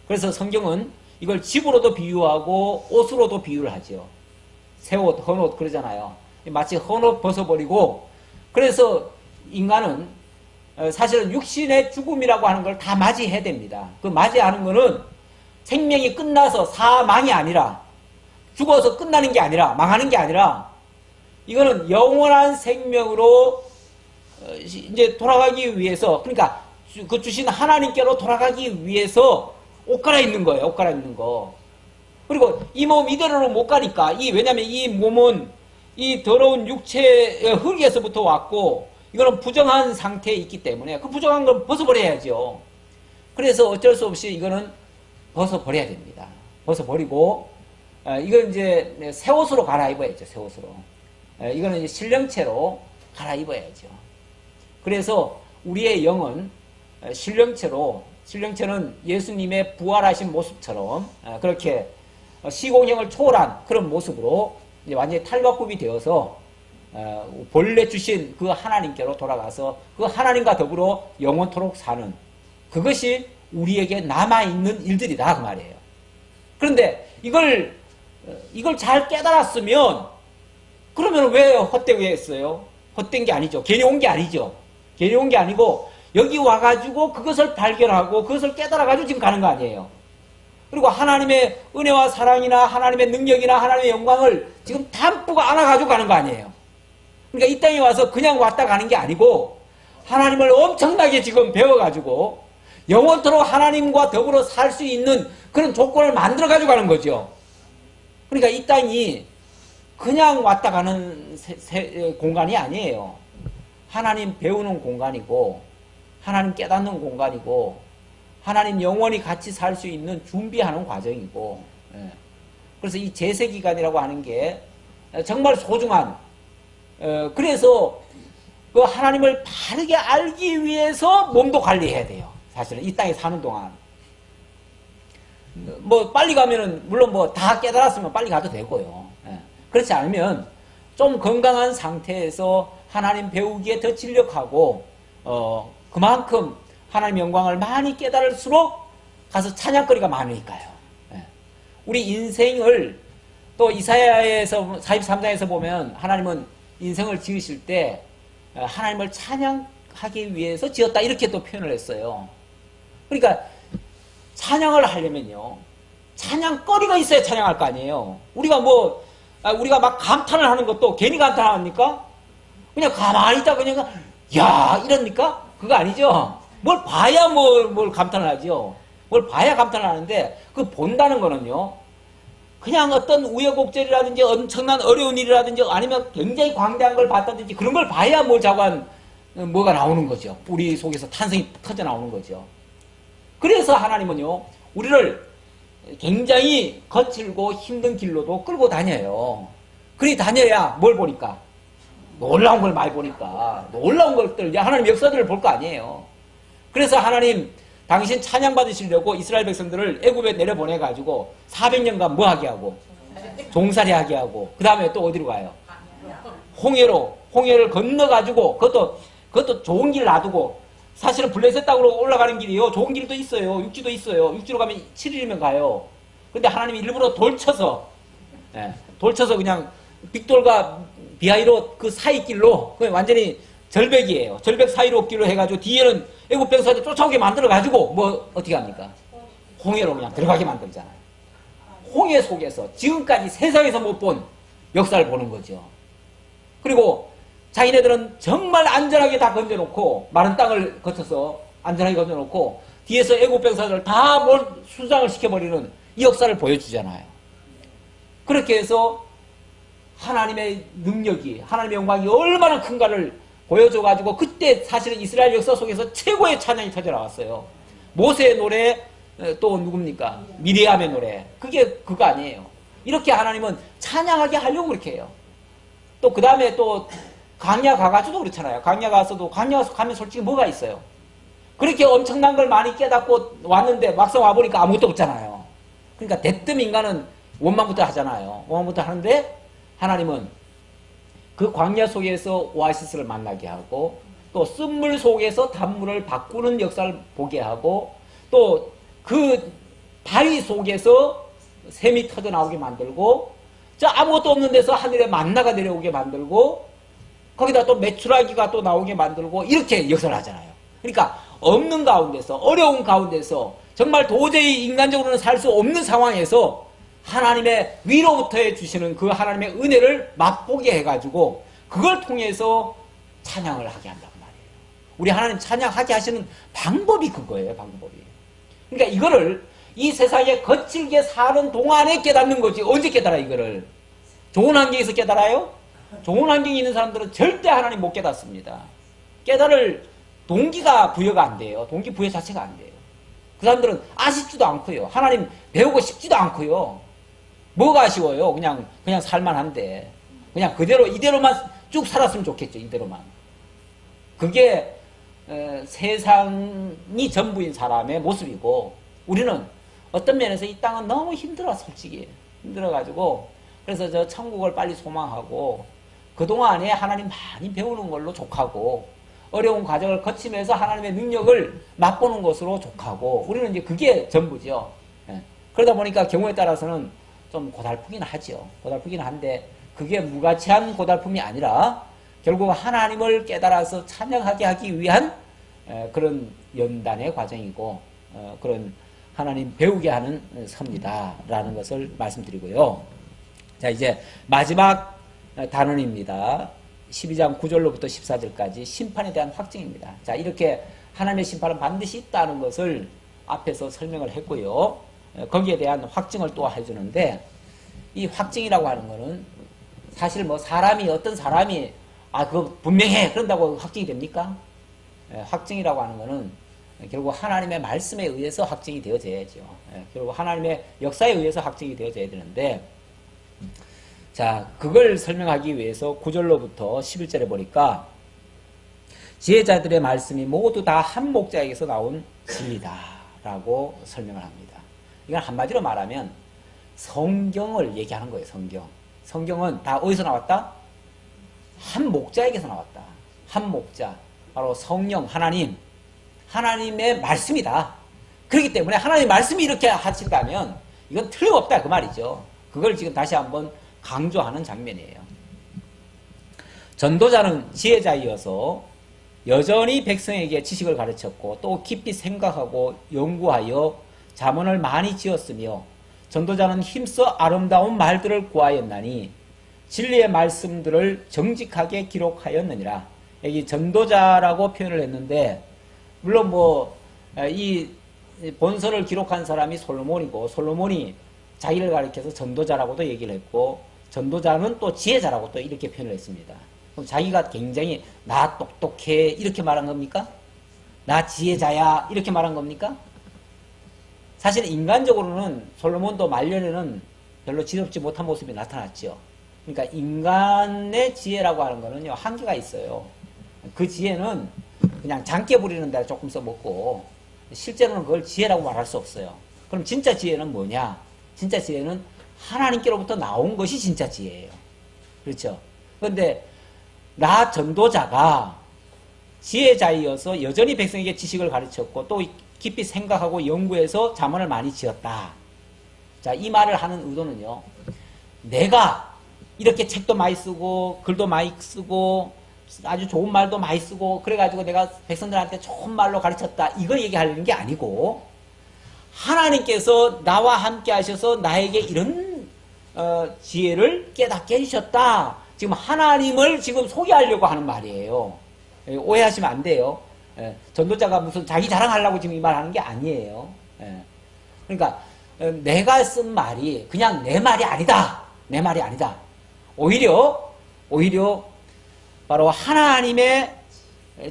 그래서 성경은 이걸 집으로도 비유하고 옷으로도 비유를 하죠. 새 옷, 헌 옷 그러잖아요. 마치 헌 옷 벗어버리고 그래서 인간은 사실은 육신의 죽음이라고 하는 걸 다 맞이해야 됩니다. 그 맞이하는 거는 생명이 끝나서 사망이 아니라 죽어서 끝나는 게 아니라 망하는 게 아니라 이거는 영원한 생명으로 이제 돌아가기 위해서 그러니까 그 주신 하나님께로 돌아가기 위해서 옷 갈아입는 거예요. 옷 갈아입는 거. 그리고 이 몸 이대로는 못 가니까, 왜냐면 이 몸은 이 더러운 육체의 흙에서부터 왔고, 이거는 부정한 상태에 있기 때문에 그 부정한 걸 벗어버려야죠. 그래서 어쩔 수 없이 이거는 벗어버려야 됩니다. 벗어버리고, 이건 이제 새 옷으로 갈아입어야죠, 새 옷으로. 이거는 이제 신령체로 갈아입어야죠. 그래서 우리의 영은 신령체는 예수님의 부활하신 모습처럼 그렇게 시공형을 초월한 그런 모습으로 이제 완전히 탈바꿈이 되어서 본래 주신 그 하나님께로 돌아가서 그 하나님과 더불어 영원토록 사는 그것이 우리에게 남아있는 일들이다 그 말이에요. 그런데 이걸 잘 깨달았으면 그러면 왜 헛되게 했어요? 헛된 게 아니죠. 괜히 온 게 아니죠. 괜히 온 게 아니고 여기 와가지고 그것을 발견하고 그것을 깨달아가지고 지금 가는 거 아니에요. 그리고 하나님의 은혜와 사랑이나 하나님의 능력이나 하나님의 영광을 지금 담뿍 안아가지고 가는 거 아니에요. 그러니까 이 땅에 와서 그냥 왔다 가는 게 아니고 하나님을 엄청나게 지금 배워가지고 영원토록 하나님과 더불어 살 수 있는 그런 조건을 만들어가지고 가는 거죠. 그러니까 이 땅이 그냥 왔다 가는 공간이 아니에요. 하나님 배우는 공간이고 하나님 깨닫는 공간이고 하나님 영원히 같이 살 수 있는 준비하는 과정이고 그래서 이 제세기간이라고 하는 게 정말 소중한 그래서 그 하나님을 바르게 알기 위해서 몸도 관리해야 돼요. 사실은 이 땅에 사는 동안 뭐 빨리 가면은 물론 뭐 다 깨달았으면 빨리 가도 되고요. 그렇지 않으면 좀 건강한 상태에서 하나님 배우기에 더 진력하고 그만큼 하나님 영광을 많이 깨달을수록 가서 찬양거리가 많으니까요. 우리 인생을 또 이사야에서 43장에서 보면 하나님은 인생을 지으실 때 하나님을 찬양하기 위해서 지었다 이렇게 또 표현을 했어요. 그러니까 찬양을 하려면요 찬양거리가 있어야 찬양할 거 아니에요. 우리가 막 감탄을 하는 것도 괜히 감탄합니까? 그냥 가만히 있다 그냥 야 이럽니까? 그거 아니죠. 뭘 봐야 뭘 감탄을 하죠. 뭘 봐야 감탄을 하는데 그 본다는 거는요 그냥 어떤 우여곡절이라든지 엄청난 어려운 일이라든지 아니면 굉장히 광대한 걸 봤다든지 그런 걸 봐야 뭐가 나오는 거죠. 우리 속에서 탄성이 터져 나오는 거죠. 그래서 하나님은요 우리를 굉장히 거칠고 힘든 길로도 끌고 다녀요. 그리 다녀야 뭘 보니까 놀라운 걸 많이 보니까 놀라운 것들 하나님 역사들을 볼 거 아니에요. 그래서 하나님 당신 찬양 받으시려고 이스라엘 백성들을 애굽에 내려보내가지고 400년간 뭐 하게 하고 종살이 하게 하고 그 다음에 또 어디로 가요? 홍해를 건너가지고 그것도 좋은 길 놔두고 사실은 블레셋 땅으로 올라가는 길이요 좋은 길도 있어요. 육지도 있어요. 육지로 가면 7일이면 가요. 근데 하나님이 일부러 돌쳐서 그냥 빅돌과 비하이로 그 사이 길로 완전히 절벽이에요. 절벽 사이로 길로 해가지고 뒤에는 애국 백성들 쫓아오게 만들어가지고 뭐 어떻게 합니까? 홍해로 그냥 들어가게 만들잖아요. 홍해 속에서 지금까지 세상에서 못 본 역사를 보는 거죠. 그리고 자기네들은 정말 안전하게 다 건져놓고 마른 땅을 거쳐서 안전하게 건져놓고 뒤에서 애국 백성들 다 수장을 시켜버리는 이 역사를 보여주잖아요. 그렇게 해서 하나님의 능력이 하나님의 영광이 얼마나 큰가를 보여줘가지고 그때 사실은 이스라엘 역사 속에서 최고의 찬양이 터져 나왔어요. 모세의 노래 또 누굽니까? 미리암의 노래 그거 아니에요. 이렇게 하나님은 찬양하게 하려고 그렇게 해요. 또 그 다음에 또 광야 가가지고도 그렇잖아요. 광야 가서도 광야 가면 솔직히 뭐가 있어요? 그렇게 엄청난 걸 많이 깨닫고 왔는데 막상 와보니까 아무것도 없잖아요. 그러니까 대뜸 인간은 원망부터 하잖아요. 원망부터 하는데 하나님은 그 광야 속에서 오아시스를 만나게 하고 또 쓴물 속에서 단물을 바꾸는 역사를 보게 하고 또 그 바위 속에서 샘이 터져 나오게 만들고 저 아무것도 없는 데서 하늘에 만나가 내려오게 만들고 거기다 또 메추라기가 또 나오게 만들고 이렇게 역사를 하잖아요. 그러니까 없는 가운데서 어려운 가운데서 정말 도저히 인간적으로는 살 수 없는 상황에서 하나님의 위로부터 해주시는 그 하나님의 은혜를 맛보게 해가지고 그걸 통해서 찬양을 하게 한단 말이에요. 우리 하나님 찬양하게 하시는 방법이 그거예요. 방법이. 그러니까 이 세상에 거칠게 사는 동안에 깨닫는 거지. 언제 깨달아 이거를? 좋은 환경에서 깨달아요? 좋은 환경에 있는 사람들은 절대 하나님 못 깨닫습니다. 깨달을 동기가 부여가 안 돼요. 동기 부여 자체가 안 돼요. 그 사람들은 아쉽지도 않고요. 하나님 배우고 싶지도 않고요. 뭐가 아쉬워요? 그냥 살만한데. 그냥 그대로, 이대로만 쭉 살았으면 좋겠죠. 이대로만. 그게 세상이 전부인 사람의 모습이고, 우리는 어떤 면에서 이 땅은 너무 힘들어, 솔직히. 힘들어가지고, 그래서 저 천국을 빨리 소망하고, 그동안에 하나님 많이 배우는 걸로 족하고, 어려운 과정을 거치면서 하나님의 능력을 맛보는 것으로 족하고, 우리는 이제 그게 전부죠. 그러다 보니까 경우에 따라서는 좀 고달프긴 하죠. 고달프긴 한데, 그게 무가치한 고달픔이 아니라, 결국 하나님을 깨달아서 찬양하게 하기 위한 그런 연단의 과정이고, 그런 하나님 배우게 하는 섭니다. 라는 것을 말씀드리고요. 자, 이제 마지막 단원입니다. 12장 9절로부터 14절까지 심판에 대한 확증입니다. 자, 이렇게 하나님의 심판은 반드시 있다는 것을 앞에서 설명을 했고요. 거기에 대한 확증을 또 해주는데, 이 확증이라고 하는 거는 사실 뭐 어떤 사람이 그거 분명해 그런다고 확증이 됩니까? 확증이라고 하는 거는 결국 하나님의 말씀에 의해서 확증이 되어져야죠. 결국 하나님의 역사에 의해서 확증이 되어져야 되는데, 자, 그걸 설명하기 위해서 9절로부터 11절에 보니까 지혜자들의 말씀이 모두 다 한 목자에게서 나온 진리다 라고 설명을 합니다. 이건 한마디로 말하면 성경을 얘기하는 거예요. 성경은 다 어디서 나왔다? 한 목자에게서 나왔다. 한 목자, 바로 성령, 하나님의 말씀이다. 그렇기 때문에 하나님의 말씀이 이렇게 하신다면 이건 틀림없다 그 말이죠. 그걸 지금 다시 한번 강조하는 장면이에요. 전도자는 지혜자이어서 여전히 백성에게 지식을 가르쳤고 또 깊이 생각하고 연구하여 자문을 많이 지었으며, 전도자는 힘써 아름다운 말들을 구하였나니 진리의 말씀들을 정직하게 기록하였느니라. 여기 전도자라고 표현을 했는데, 물론 이 본서를 기록한 사람이 솔로몬이고, 솔로몬이 자기를 가리켜서 전도자라고도 얘기를 했고, 전도자는 또 지혜자라고 또 이렇게 표현을 했습니다. 그럼 자기가 굉장히 나 똑똑해 이렇게 말한 겁니까? 나 지혜자야 이렇게 말한 겁니까? 사실 인간적으로는 솔로몬도 말년에는 별로 지혜롭지 못한 모습이 나타났죠. 그러니까 인간의 지혜라고 하는 거는요, 한계가 있어요. 그 지혜는 그냥 장깨 부리는 데 조금 써먹고, 실제로는 그걸 지혜라고 말할 수 없어요. 그럼 진짜 지혜는 뭐냐? 진짜 지혜는 하나님께로부터 나온 것이 진짜 지혜예요. 그렇죠? 그런데 나 전도자가 지혜자이어서 여전히 백성에게 지식을 가르쳤고 또 깊이 생각하고 연구해서 자문을 많이 지었다. 자, 이 말을 하는 의도는요, 내가 이렇게 책도 많이 쓰고 글도 많이 쓰고 아주 좋은 말도 많이 쓰고 그래가지고 내가 백성들한테 좋은 말로 가르쳤다, 이걸 얘기하려는 게 아니고, 하나님께서 나와 함께 하셔서 나에게 이런 지혜를 깨닫게 해주셨다. 지금 하나님을 지금 소개하려고 하는 말이에요. 오해하시면 안 돼요. 전도자가 무슨 자기 자랑하려고 지금 이 말 하는 게 아니에요. 그러니까 내가 쓴 말이 그냥 내 말이 아니다. 내 말이 아니다. 오히려 바로 하나님의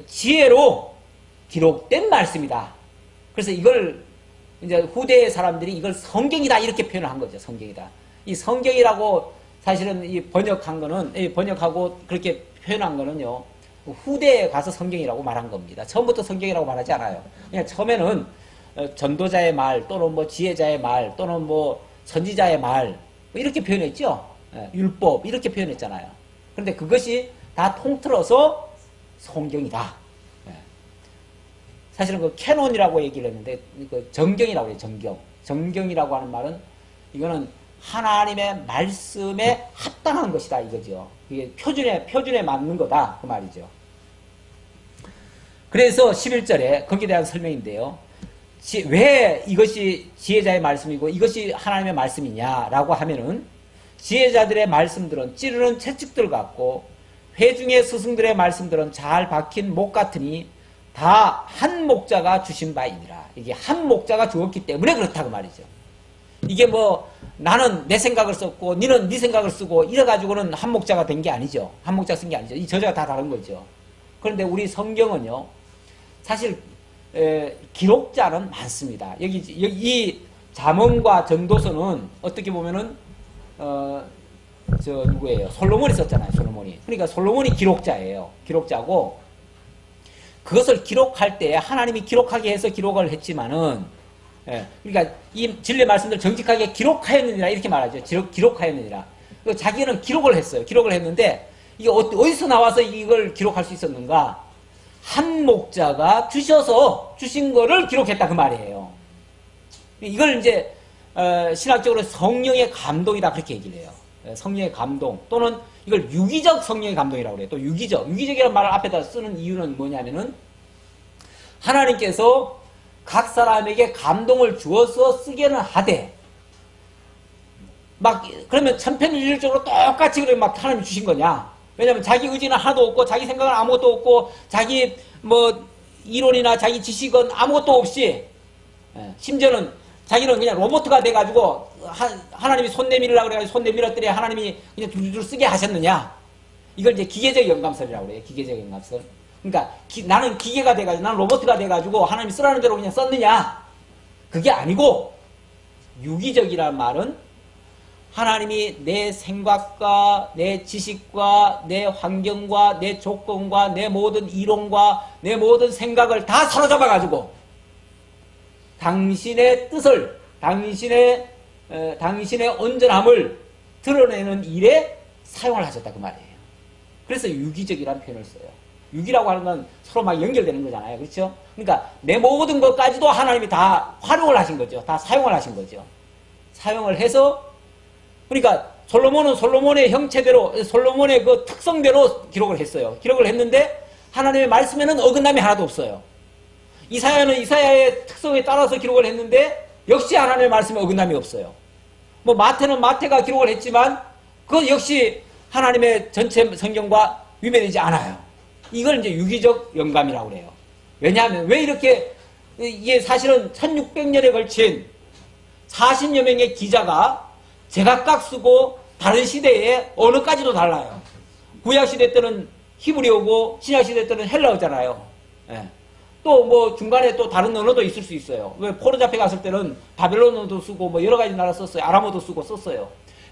지혜로 기록된 말씀이다. 그래서 이걸 이제 후대의 사람들이 이걸 성경이다 이렇게 표현을 한 거죠. 성경이다. 이 성경이라고 사실은 이 번역하고 그렇게 표현한 거는요, 후대에 가서 성경이라고 말한 겁니다. 처음부터 성경이라고 말하지 않아요. 그냥 처음에는 전도자의 말 또는 지혜자의 말 또는 선지자의 말 이렇게 표현했죠. 율법 이렇게 표현했잖아요. 그런데 그것이 다 통틀어서 성경이다. 사실은 그 캐논이라고 얘기를 했는데 그 정경이라고 해요. 정경이라고 하는 말은 이거는 하나님의 말씀에 합당한 것이다 이거죠. 이게 표준에 맞는 거다 그 말이죠. 그래서 11절에 거기에 대한 설명인데요. 왜 이것이 지혜자의 말씀이고 이것이 하나님의 말씀이냐라고 하면은, 지혜자들의 말씀들은 찌르는 채찍들 같고 회중의 스승들의 말씀들은 잘 박힌 목 같으니 다 한 목자가 주신 바이니라. 이게 한 목자가 주었기 때문에 그렇다고 말이죠. 이게 뭐 나는 내 생각을 썼고 니는 네 생각을 쓰고 이래가지고는 한 목자가 된 게 아니죠. 한 목자 쓴 게 아니죠. 이 저자가 다 다른 거죠. 그런데 우리 성경은요, 사실 기록자는 많습니다. 여기 이 잠언과 전도서는 어떻게 보면은 누구예요? 솔로몬이 썼잖아요. 솔로몬이. 그러니까 솔로몬이 기록자예요. 기록자고 그것을 기록할 때 하나님이 기록하게 해서 기록을 했지만은, 그러니까 이 진리의 말씀들 정직하게 기록하였느니라 이렇게 말하죠. 기록하였느니라. 자기는 기록을 했어요. 기록을 했는데 이게 어디서 나와서 이걸 기록할 수 있었는가? 한 목자가 주신 거를 기록했다 그 말이에요. 이걸 이제 신학적으로 성령의 감동이다 그렇게 얘기를 해요. 성령의 감동 또는 이걸 유기적 성령의 감동이라고 그래요. 또 유기적이라는 말을 앞에다 쓰는 이유는 뭐냐면은 하나님께서 각 사람에게 감동을 주어서 쓰게는 하되 막 그러면 천편일률적으로 똑같이 그래 막 하나님이 주신 거냐? 왜냐하면 자기 의지는 하나도 없고 자기 생각은 아무것도 없고 자기 뭐 이론이나 자기 지식은 아무것도 없이 심지어는 자기는 그냥 로봇가 돼가지고 하나님이 손 내밀으라고 그래가지고 손 내밀었더니 하나님이 그냥 줄줄 쓰게 하셨느냐? 이걸 이제 기계적 영감설이라고 그래요. 기계적 영감설. 그러니까 나는 기계가 돼가지고 나는 로봇가 돼가지고 하나님이 쓰라는 대로 그냥 썼느냐? 그게 아니고 유기적이라는 말은 하나님이 내 생각과 내 지식과 내 환경과 내 조건과 내 모든 이론과 내 모든 생각을 다 사로잡아가지고 당신의 뜻을 당신의 온전함을 드러내는 일에 사용을 하셨다 그 말이에요. 그래서 유기적이라는 표현을 써요. 유기라고 하는 건 서로 막 연결되는 거잖아요. 그렇죠? 그러니까 내 모든 것까지도 하나님이 다 활용을 하신 거죠. 다 사용을 하신 거죠. 사용을 해서 그러니까 솔로몬은 솔로몬의 형체대로 솔로몬의 그 특성대로 기록을 했어요. 기록을 했는데 하나님의 말씀에는 어긋남이 하나도 없어요. 이사야는 이사야의 특성에 따라서 기록을 했는데 역시 하나님의 말씀에 어긋남이 없어요. 뭐 마태는 마태가 기록을 했지만 그건 역시 하나님의 전체 성경과 위배되지 않아요. 이걸 이제 유기적 영감이라고 그래요. 왜냐하면 왜 이렇게 이게 사실은 1600년에 걸친 40여 명의 기자가 제각각 쓰고 다른 시대에 언어까지도 달라요. 구약시대 때는 히브리어고 신약시대 때는 헬라어잖아요. 예. 또 뭐 중간에 또 다른 언어도 있을 수 있어요. 왜 포로 잡혀 갔을 때는 바벨론어도 쓰고 뭐 여러 가지 나라 썼어요. 아람어도 쓰고 썼어요.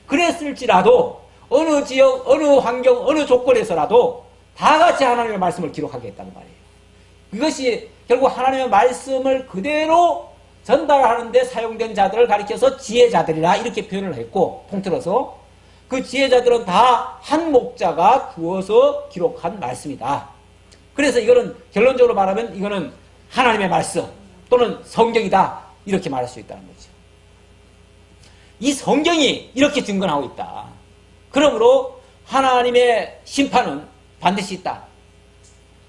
그랬을지라도 어느 지역, 어느 환경, 어느 조건에서라도 다 같이 하나님의 말씀을 기록하겠다는 말이에요. 이것이 결국 하나님의 말씀을 그대로 전달하는 데 사용된 자들을 가리켜서 지혜자들이라 이렇게 표현을 했고 통틀어서 그 지혜자들은 다 한 목자가 주어서 기록한 말씀이다. 그래서 이거는 결론적으로 말하면 이거는 하나님의 말씀 또는 성경이다 이렇게 말할 수 있다는 거죠. 이 성경이 이렇게 증거하고 있다. 그러므로 하나님의 심판은 반드시 있다.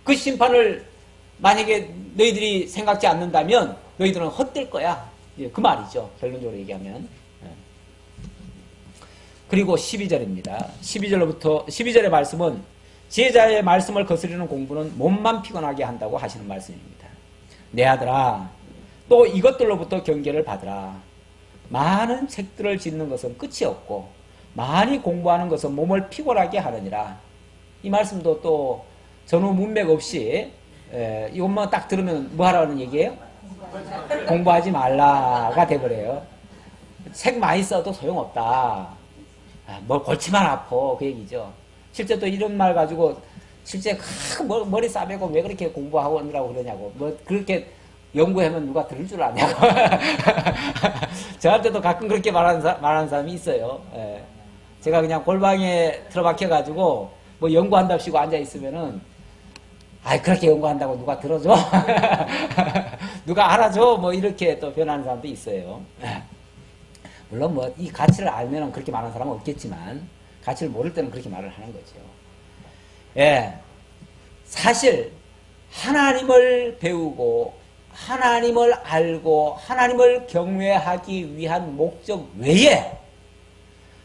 그 심판을 만약에 너희들이 생각지 않는다면 너희들은 헛될 거야. 그 말이죠. 결론적으로 얘기하면. 그리고 12절입니다. 12절의 말씀은 지혜자의 말씀을 거스르는 공부는 몸만 피곤하게 한다고 하시는 말씀입니다. 내 아들아, 또 이것들로부터 경계를 받으라. 많은 책들을 짓는 것은 끝이 없고 많이 공부하는 것은 몸을 피곤하게 하느니라. 이 말씀도 또 전후 문맥 없이 이것만 딱 들으면 뭐 하라는 얘기예요? 공부하지 말라가 돼버려요. 책 많이 써도 소용없다. 뭘 골치만 아파 그 얘기죠. 실제 또 이런 말 가지고 실제 머리 싸매고 왜 그렇게 공부하고 오느라고 그러냐고 뭐 그렇게 연구하면 누가 들을 줄 아냐고 저한테도 가끔 그렇게 말하는 사람이 있어요. 예. 제가 그냥 골방에 틀어박혀 가지고 뭐 연구한답시고 앉아 있으면은 그렇게 연구한다고 누가 들어줘? 누가 알아줘? 뭐 이렇게 또 변하는 사람도 있어요. 물론 뭐 이 가치를 알면은 그렇게 말하는 사람은 없겠지만 가치를 모를 때는 그렇게 말을 하는 거죠. 예. 사실 하나님을 배우고 하나님을 알고 하나님을 경외하기 위한 목적 외에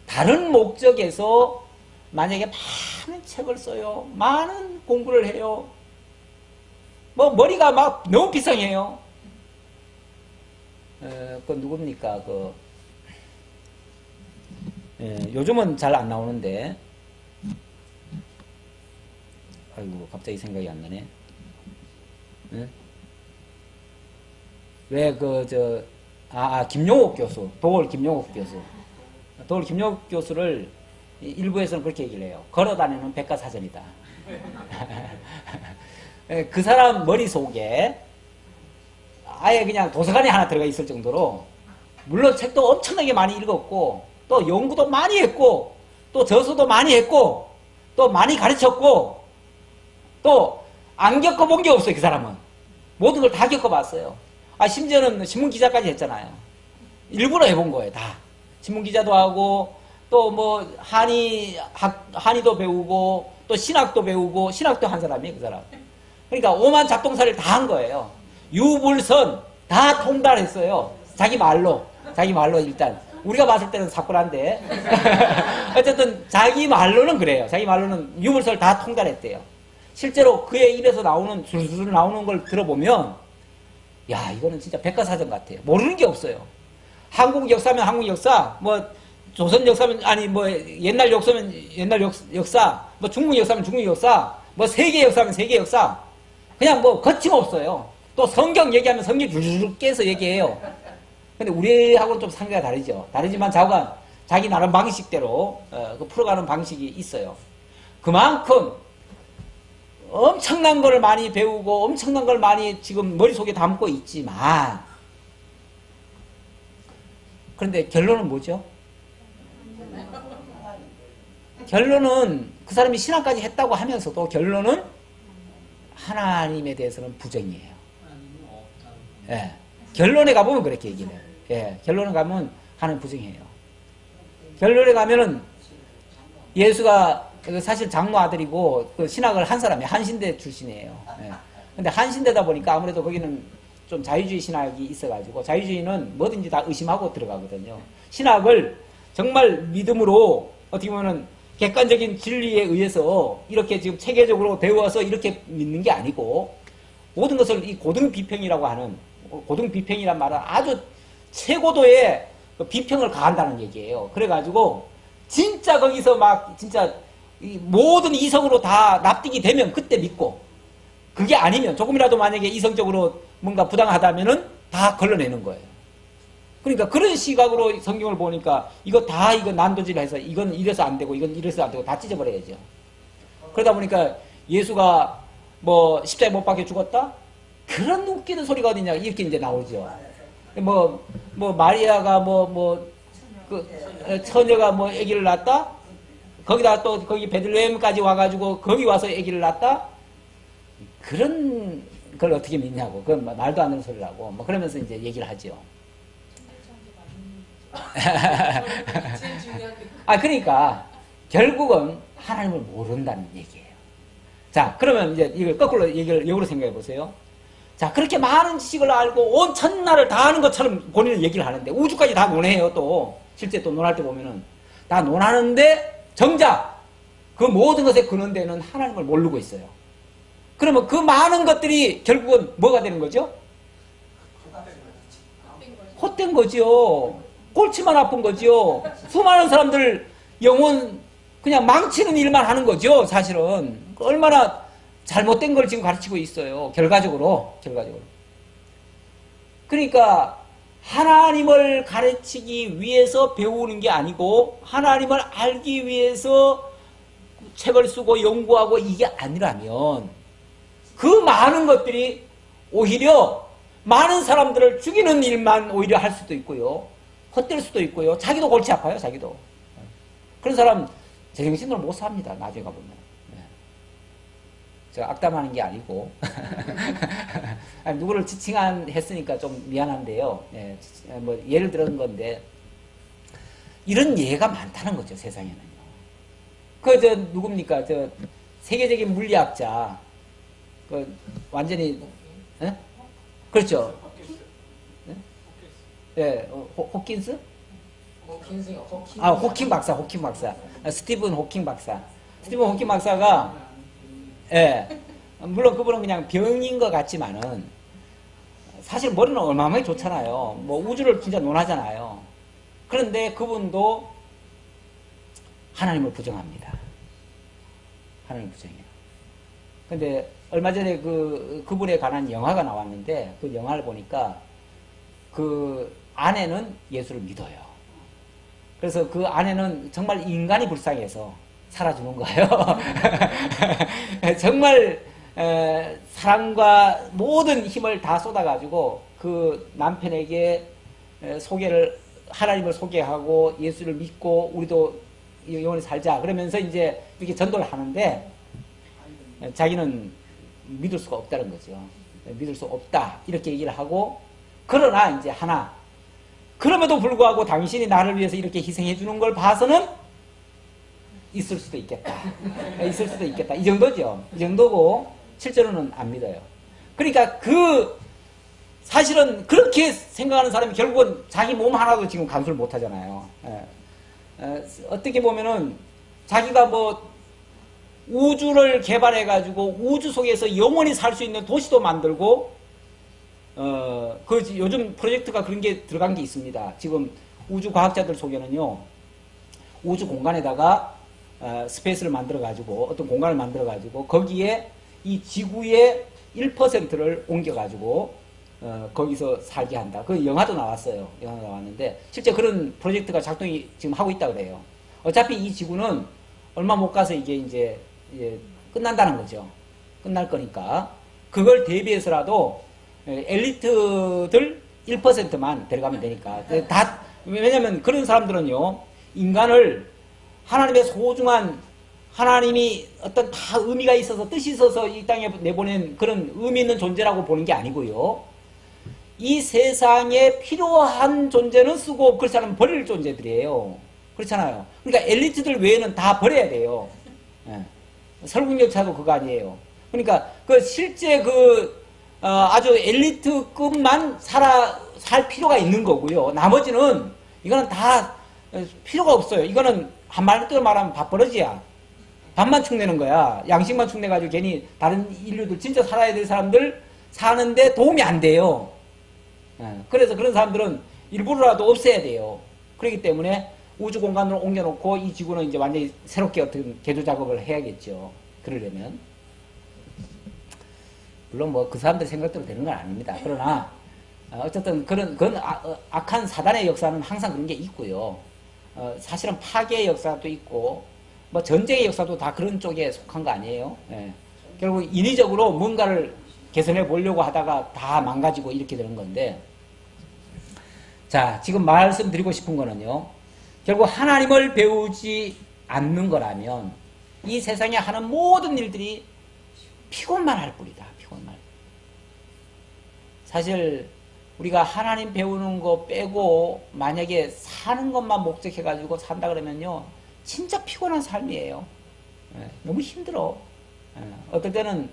다른 목적에서 만약에 많은 책을 써요. 많은 공부를 해요. 뭐 머리가 막 너무 비상해요. 그 누굽니까? 요즘은 잘 안 나오는데. 아이고 갑자기 생각이 안 나네. 응? 왜 김용옥 교수, 도올 김용옥 교수. 도올 김용옥 교수를 일부에서는 그렇게 얘기를 해요. 걸어다니는 백과사전이다. 그 사람 머릿속에 아예 그냥 도서관에 하나 들어가 있을 정도로, 물론 책도 엄청나게 많이 읽었고, 또 연구도 많이 했고, 또 저서도 많이 했고, 또 많이 가르쳤고, 또 안 겪어본 게 없어요. 그 사람은 모든 걸 다 겪어봤어요. 심지어는 신문기자까지 했잖아요. 일부러 해본 거예요. 다 신문기자도 하고, 또 뭐 한의도 배우고, 또 신학도 배우고, 신학도 한 사람이에요. 그 사람. 그러니까 오만 잡동사를 다 한 거예요. 유불선 다 통달했어요. 자기 말로 일단 우리가 봤을 때는 사쿠란데 어쨌든 자기 말로는 그래요. 자기 말로는 유불선을 다 통달했대요. 실제로 그의 입에서 나오는 술술 나오는 걸 들어보면, 야, 이거는 진짜 백과사전 같아요. 모르는 게 없어요. 한국 역사면 한국 역사, 뭐 조선 역사면, 아니 뭐 옛날 역사면 옛날 역사, 뭐 중국 역사면 중국 역사, 뭐 세계 역사면 세계 역사, 그냥 뭐 거침없어요. 또 성경 얘기하면 성경 줄줄 깨서 얘기해요. 근데 우리하고는 좀 상태가 다르죠. 다르지만 자기 나름 방식대로 풀어가는 방식이 있어요. 그만큼 엄청난 걸 많이 배우고 엄청난 걸 많이 지금 머릿속에 담고 있지만, 그런데 결론은 뭐죠? 결론은 그 사람이 신학까지 했다고 하면서도 결론은 하나님에 대해서는 부정이에요. 예. 결론에 가보면 그렇게 얘기를 해요. 예. 결론에 가면 하나님 부정이에요. 결론에 가면은 예수가 사실 장로 아들이고 그 신학을 한 사람이 한신대 출신이에요. 예. 근데 한신대다 보니까 아무래도 거기는 좀 자유주의 신학이 있어가지고, 자유주의는 뭐든지 다 의심하고 들어가거든요. 신학을 정말 믿음으로 어떻게 보면은 객관적인 진리에 의해서 이렇게 지금 체계적으로 배워서 이렇게 믿는 게 아니고, 모든 것을 이 고등비평이라고 하는, 고등비평이란 말은 아주 최고도의 비평을 가한다는 얘기예요. 그래가지고 진짜 거기서 막 진짜 이 모든 이성으로 다 납득이 되면 그때 믿고, 그게 아니면 조금이라도 만약에 이성적으로 뭔가 부당하다면은 다 걸러내는 거예요. 그러니까 그런 시각으로 성경을 보니까 이거 난도질해서 이건 이래서 안 되고 이건 이래서 안 되고 다 찢어버려야죠. 그러다 보니까 예수가 뭐 십자가에 못 박혀 죽었다? 그런 웃기는 소리가 어디냐 이렇게 이제 나오죠. 뭐 마리아가 처녀가 뭐 아기를 낳았다? 거기다 또 거기 베들레헴까지 와가지고 거기 와서 아기를 낳았다? 그런 걸 어떻게 믿냐고. 그건 말도 안 되는 소리라고. 뭐 그러면서 이제 얘기를 하죠. 그러니까 결국은 하나님을 모른다는 얘기예요. 자, 그러면 이제 이걸 거꾸로 얘기를 역으로 생각해 보세요. 자, 그렇게 많은 지식을 알고 온 천나를 다 아는 것처럼 본인은 얘기를 하는데, 우주까지 다 논해요. 또 실제 또 논할 때 보면은 다 논하는데 정작 그 모든 것의 근원되는 하나님을 모르고 있어요. 그러면 그 많은 것들이 결국은 뭐가 되는 거죠? 헛된 거죠. 골치만 아픈 거죠. 수많은 사람들 영혼 그냥 망치는 일만 하는 거죠. 사실은 얼마나 잘못된 걸 지금 가르치고 있어요. 결과적으로. 그러니까 하나님을 가르치기 위해서 배우는 게 아니고, 하나님을 알기 위해서 책을 쓰고 연구하고 이게 아니라면, 그 많은 것들이 오히려 많은 사람들을 죽이는 일만 오히려 할 수도 있고요. 헛될 수도 있고요. 자기도 골치 아파요. 자기도. 그런 사람 제정신으로 못 삽니다. 나중에 가보면. 제가 악담하는 게 아니고 누구를 지칭했으니까 좀 미안한데요. 뭐 예를 들은 건데, 이런 예가 많다는 거죠. 세상에는요. 누굽니까? 세계적인 물리학자, 완전히, 그렇죠. 호킨스? 호킹 박사. 스티븐 호킹 박사가, 물론 그분은 그냥 병인 것 같지만은 사실 머리는 얼마나 좋잖아요. 뭐 우주를 진짜 논하잖아요. 그런데 그분도 하나님을 부정합니다. 하나님을 부정해요. 근데 얼마 전에 그분에 관한 영화가 나왔는데 그 영화를 보니까 그 아내는 예수를 믿어요. 그래서 그 아내는 정말 인간이 불쌍해서 살아주는 거예요. 정말 사랑과 모든 힘을 다 쏟아가지고 그 남편에게 하나님을 소개하고 예수를 믿고 우리도 영원히 살자 그러면서 이제 이렇게 전도를 하는데 자기는 믿을 수가 없다는 거죠. 믿을 수 없다 이렇게 얘기를 하고, 그러나 이제 하나, 그럼에도 불구하고 당신이 나를 위해서 이렇게 희생해 주는 걸 봐서는 있을 수도 있겠다. 있을 수도 있겠다. 이 정도죠. 이 정도고 실제로는 안 믿어요. 그러니까 사실은 그렇게 생각하는 사람이 결국은 자기 몸 하나도 지금 간수를 못 하잖아요. 어떻게 보면은 자기가 뭐 우주를 개발해가지고 우주 속에서 영원히 살 수 있는 도시도 만들고, 요즘 프로젝트가 그런 게 들어간 게 있습니다. 지금 우주 과학자들 속에는요, 우주 공간에다가 스페이스를 만들어가지고, 어떤 공간을 만들어가지고, 거기에 이 지구의 1%를 옮겨가지고, 거기서 살게 한다. 그 영화도 나왔어요. 영화도 나왔는데, 실제 그런 프로젝트가 작동이 지금 하고 있다 그래요. 어차피 이 지구는 얼마 못 가서 이게 이제 끝난다는 거죠. 끝날 거니까. 그걸 대비해서라도 엘리트들 1%만 데려가면 되니까. 왜냐면 그런 사람들은요, 인간을 하나님의 소중한, 하나님이 어떤 다 의미가 있어서 뜻이 있어서 이 땅에 내보낸 그런 의미 있는 존재라고 보는 게 아니고요. 이 세상에 필요한 존재는 쓰고 그렇지 않으면 버릴 존재들이에요. 그렇잖아요. 그러니까 엘리트들 외에는 다 버려야 돼요. 설국열차도 그거 아니에요. 그러니까 실제 아주 엘리트급만 살 필요가 있는 거고요. 나머지는 이거는 다 필요가 없어요. 이거는 한마디로 말하면 밥버릇이야. 밥만 축내는 거야. 양식만 축내가지고 괜히 다른 인류들 진짜 살아야 될 사람들 사는데 도움이 안 돼요. 그래서 그런 사람들은 일부러라도 없애야 돼요. 그렇기 때문에 우주 공간으로 옮겨놓고 이 지구는 이제 완전히 새롭게 어떤 개조 작업을 해야겠죠. 그러려면. 물론 뭐 그 사람들 생각대로 되는 건 아닙니다. 그러나 어쨌든 그건 악한 사단의 역사는 항상 그런 게 있고요. 사실은 파괴의 역사도 있고 뭐 전쟁의 역사도 다 그런 쪽에 속한 거 아니에요. 결국 인위적으로 뭔가를 개선해 보려고 하다가 다 망가지고 이렇게 되는 건데, 자, 지금 말씀드리고 싶은 거는요, 결국 하나님을 배우지 않는 거라면 이 세상에 하는 모든 일들이 피곤만 할 뿐이다. 피곤만. 사실 우리가 하나님 배우는 거 빼고 만약에 사는 것만 목적해가지고 산다 그러면요, 진짜 피곤한 삶이에요. 너무 힘들어. 어떨 때는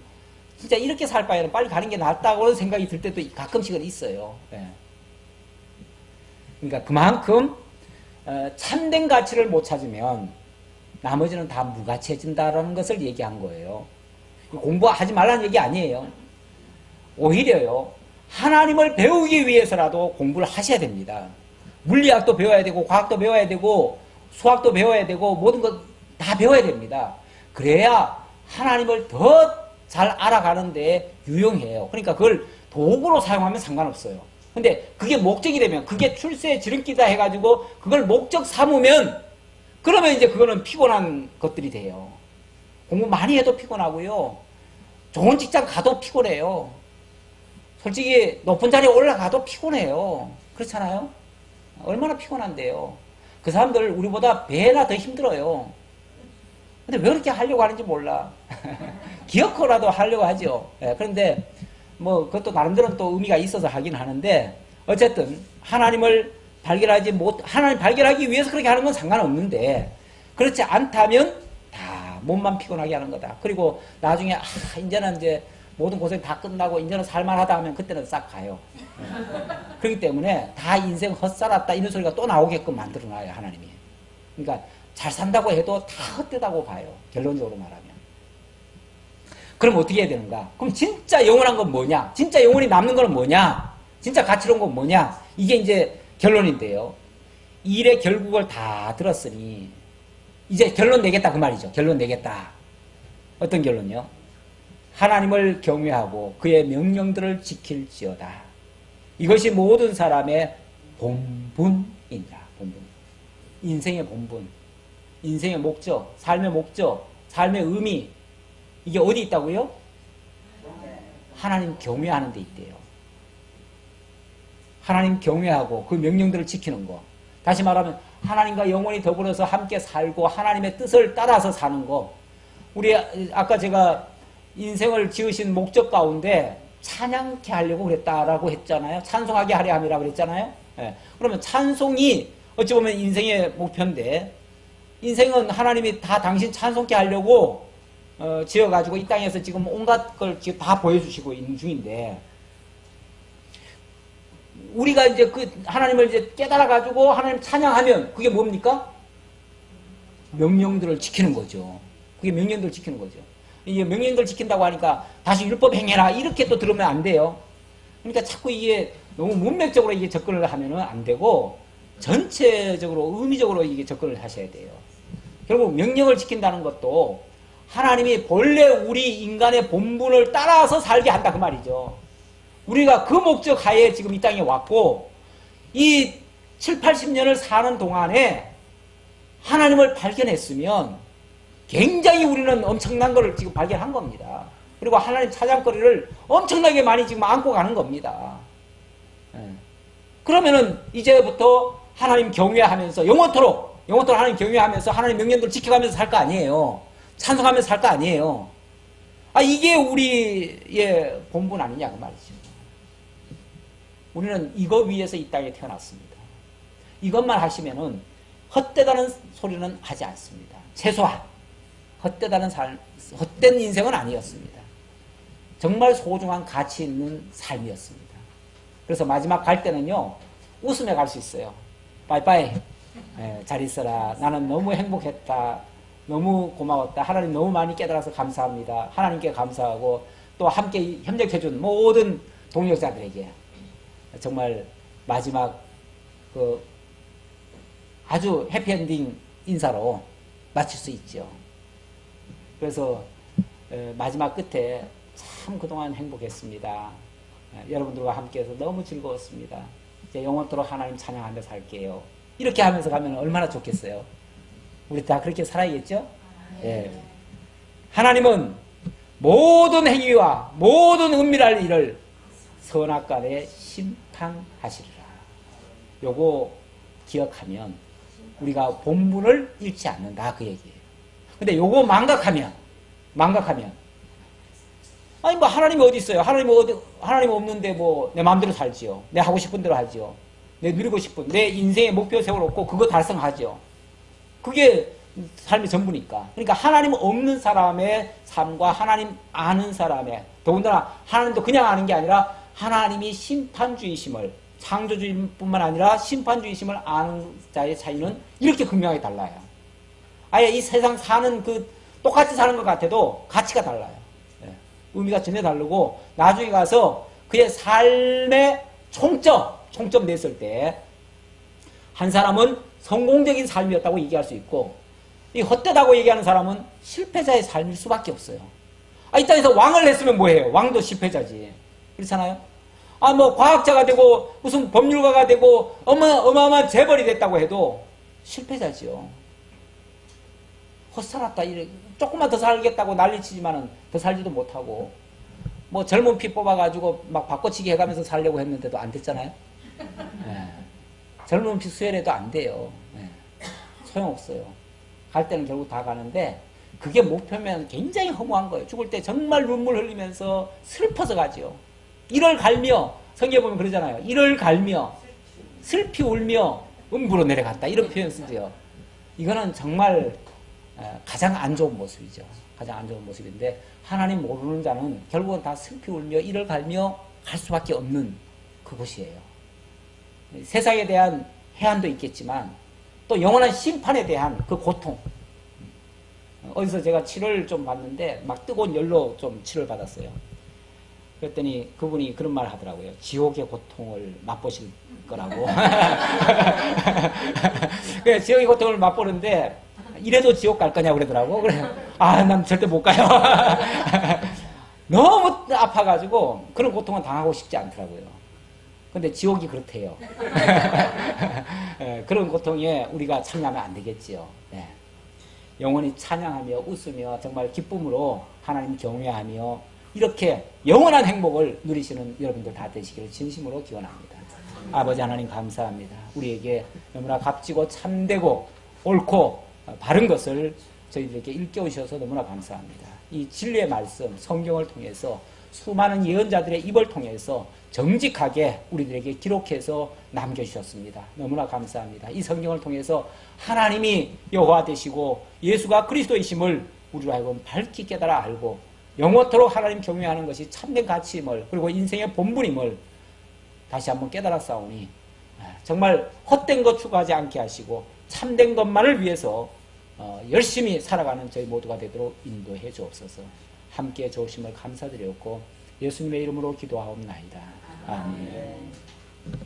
진짜 이렇게 살 바에는 빨리 가는 게 낫다고 생각이 들 때도 가끔씩은 있어요. 그러니까 그만큼 참된 가치를 못 찾으면 나머지는 다 무가치해진다라는 것을 얘기한 거예요. 공부하지 말라는 얘기 아니에요. 오히려요, 하나님을 배우기 위해서라도 공부를 하셔야 됩니다. 물리학도 배워야 되고 과학도 배워야 되고 수학도 배워야 되고 모든 것 다 배워야 됩니다. 그래야 하나님을 더 잘 알아가는데 유용해요. 그러니까 그걸 도구로 사용하면 상관없어요. 근데 그게 목적이 되면, 그게 출세의 지름길이다 해가지고 그걸 목적 삼으면, 그러면 이제 그거는 피곤한 것들이 돼요. 공부 많이 해도 피곤하고요, 좋은 직장 가도 피곤해요. 솔직히 높은 자리에 올라가도 피곤해요. 그렇잖아요? 얼마나 피곤한데요. 그 사람들 우리보다 배나 더 힘들어요. 근데 왜 그렇게 하려고 하는지 몰라. 기어코라도 하려고 하죠. 그런데 뭐 그것도 나름대로 또 의미가 있어서 하긴 하는데, 어쨌든 하나님 발견하기 위해서 그렇게 하는 건 상관없는데, 그렇지 않다면 다 몸만 피곤하게 하는 거다. 그리고 나중에 이제는 이제 모든 고생 다 끝나고 이제는 살만하다 하면 그때는 싹 가요. 그렇기 때문에 다 인생 헛살았다 이런 소리가 또 나오게끔 만들어놔요, 하나님이. 그러니까 잘 산다고 해도 다 헛되다고 봐요, 결론적으로 말하면. 그럼 어떻게 해야 되는가? 그럼 진짜 영원한 건 뭐냐? 진짜 영원히 남는 건 뭐냐? 진짜 가치로운 건 뭐냐? 이게 이제 결론인데요. 일의 결국을 다 들었으니 이제 결론 내겠다 그 말이죠. 결론 내겠다. 어떤 결론이요? 하나님을 경외하고 그의 명령들을 지킬지어다. 이것이 모든 사람의 본분이다. 본분. 인생의 본분. 인생의 목적, 삶의 목적, 삶의 의미. 이게 어디 있다고요? 하나님 경외하는 데 있대요. 하나님 경외하고 그 명령들을 지키는 거. 다시 말하면 하나님과 영원히 더불어서 함께 살고 하나님의 뜻을 따라서 사는 거. 우리 아까 제가 인생을 지으신 목적 가운데 찬양케 하려고 그랬다라고 했잖아요. 찬송하게 하려 함이라고 그랬잖아요. 예. 그러면 찬송이 어찌 보면 인생의 목표인데 인생은 하나님이 다 당신 찬송케 하려고 지어가지고 이 땅에서 지금 온갖 걸 지금 다 보여주시고 있는 중인데 우리가 이제 그 하나님을 이제 깨달아가지고 하나님 찬양하면 그게 뭡니까? 명령들을 지키는 거죠. 그게 명령들을 지키는 거죠. 이게 명령들을 지킨다고 하니까 다시 율법 행해라 이렇게 또 들으면 안 돼요. 그러니까 자꾸 이게 너무 문맥적으로 이게 접근을 하면은 안 되고 전체적으로 의미적으로 이게 접근을 하셔야 돼요. 결국 명령을 지킨다는 것도 하나님이 본래 우리 인간의 본분을 따라서 살게 한다 그 말이죠. 우리가 그 목적 하에 지금 이 땅에 왔고 이 7, 80년을 사는 동안에 하나님을 발견했으면 굉장히 우리는 엄청난 걸 지금 발견한 겁니다. 그리고 하나님 찬양거리를 엄청나게 많이 지금 안고 가는 겁니다. 그러면은 이제부터 하나님 경외하면서 영원토록 하나님 경외하면서 하나님 명령들을 지켜가면서 살 거 아니에요. 찬송하면서 살 거 아니에요. 이게 우리의 본분 아니냐 그 말이죠. 우리는 이거 위해서 이 땅에 태어났습니다. 이것만 하시면은 헛되다는 소리는 하지 않습니다. 최소한 헛되다는 헛된 인생은 아니었습니다. 정말 소중한 가치 있는 삶이었습니다. 그래서 마지막 갈 때는요 웃으며 갈 수 있어요. 빠이빠이. 잘 있어라. 나는 너무 행복했다. 너무 고마웠다. 하나님 너무 많이 깨달아서 감사합니다. 하나님께 감사하고 또 함께 협력해준 모든 동역자들에게 정말 마지막 그 아주 해피엔딩 인사로 마칠 수 있죠. 그래서 마지막 끝에 참 그동안 행복했습니다. 여러분들과 함께해서 너무 즐거웠습니다. 이제 영원토록 하나님 찬양하며 살게요. 이렇게 하면서 가면 얼마나 좋겠어요. 우리 다 그렇게 살아야겠죠? 예. 하나님은 모든 행위와 모든 은밀한 일을 선악간에 심판하시리라. 요거 기억하면 우리가 본분을 잃지 않는다 그 얘기예요. 근데 요거 망각하면 아니 뭐 하나님이 어디 있어요? 하나님 없는데 뭐 내 마음대로 살지요. 내 하고 싶은 대로 하지요. 내 누리고 싶은 내 인생의 목표 세워놓고 그거 달성하죠. 그게 삶의 전부니까. 그러니까 하나님 없는 사람의 삶과 하나님 아는 사람의 더군다나 하나님도 그냥 아는 게 아니라 하나님이 심판주의심을 창조주의뿐만 아니라 심판주의심을 아는 자의 차이는 이렇게 극명하게 달라요. 아예 이 세상 사는 똑같이 사는 것 같아도 가치가 달라요. 의미가 전혀 다르고 나중에 가서 그의 삶의 총점 냈을 때 한 사람은 성공적인 삶이었다고 얘기할 수 있고 이 헛되다고 얘기하는 사람은 실패자의 삶일 수밖에 없어요. 이 땅에서 왕을 했으면 뭐해요? 왕도 실패자지. 그렇잖아요? 뭐 과학자가 되고 무슨 법률가가 되고 어마어마한 재벌이 됐다고 해도 실패자지요. 헛살았다 이래 조금만 더 살겠다고 난리치지만은 더 살지도 못하고 뭐 젊은 피 뽑아가지고 막 바꿔치기 해가면서 살려고 했는데도 안 됐잖아요. 네. 젊은 피 수혈해도 안 돼요. 네. 소용없어요. 갈 때는 결국 다 가는데 그게 목표면 굉장히 허무한 거예요. 죽을 때 정말 눈물 흘리면서 슬퍼서 가지요. 이를 갈며 성경에 보면 그러잖아요. 이를 갈며 슬피 울며 음부로 내려갔다 이런 표현 쓰죠. 이거는 정말 가장 안 좋은 모습이죠. 가장 안 좋은 모습인데 하나님 모르는 자는 결국은 다 슬피 울며 이를 갈며 갈 수밖에 없는 그곳이에요. 세상에 대한 해안도 있겠지만 또 영원한 심판에 대한 그 고통 어디서 제가 치료를 좀 받는데 막 뜨거운 열로 좀 치료를 받았어요. 그랬더니 그분이 그런 말 하더라고요. 지옥의 고통을 맛보실 거라고. 그래, 지옥의 고통을 맛보는데 이래도 지옥 갈 거냐고 그러더라고. 그래, 난 절대 못 가요. 너무 아파가지고 그런 고통은 당하고 싶지 않더라고요. 근데 지옥이 그렇대요. 그런 고통에 우리가 참여하면 안 되겠지요. 네. 영원히 찬양하며 웃으며 정말 기쁨으로 하나님 경외하며 이렇게 영원한 행복을 누리시는 여러분들 다 되시기를 진심으로 기원합니다. 아버지 하나님 감사합니다. 우리에게 너무나 값지고 참되고 옳고 바른 것을 저희들에게 일깨우셔서 너무나 감사합니다. 이 진리의 말씀, 성경을 통해서 수많은 예언자들의 입을 통해서 정직하게 우리들에게 기록해서 남겨주셨습니다. 너무나 감사합니다. 이 성경을 통해서 하나님이 여호와 되시고 예수가 그리스도이심을 우리로 하여금 밝히 깨달아 알고 영원토록 하나님 경외하는 것이 참된 가치임을 그리고 인생의 본분임을 다시 한번 깨달았사오니 정말 헛된 것 추구하지 않게 하시고 참된 것만을 위해서 열심히 살아가는 저희 모두가 되도록 인도해 주옵소서. 함께 주오심을 감사드렸고 예수님의 이름으로 기도하옵나이다. 아멘.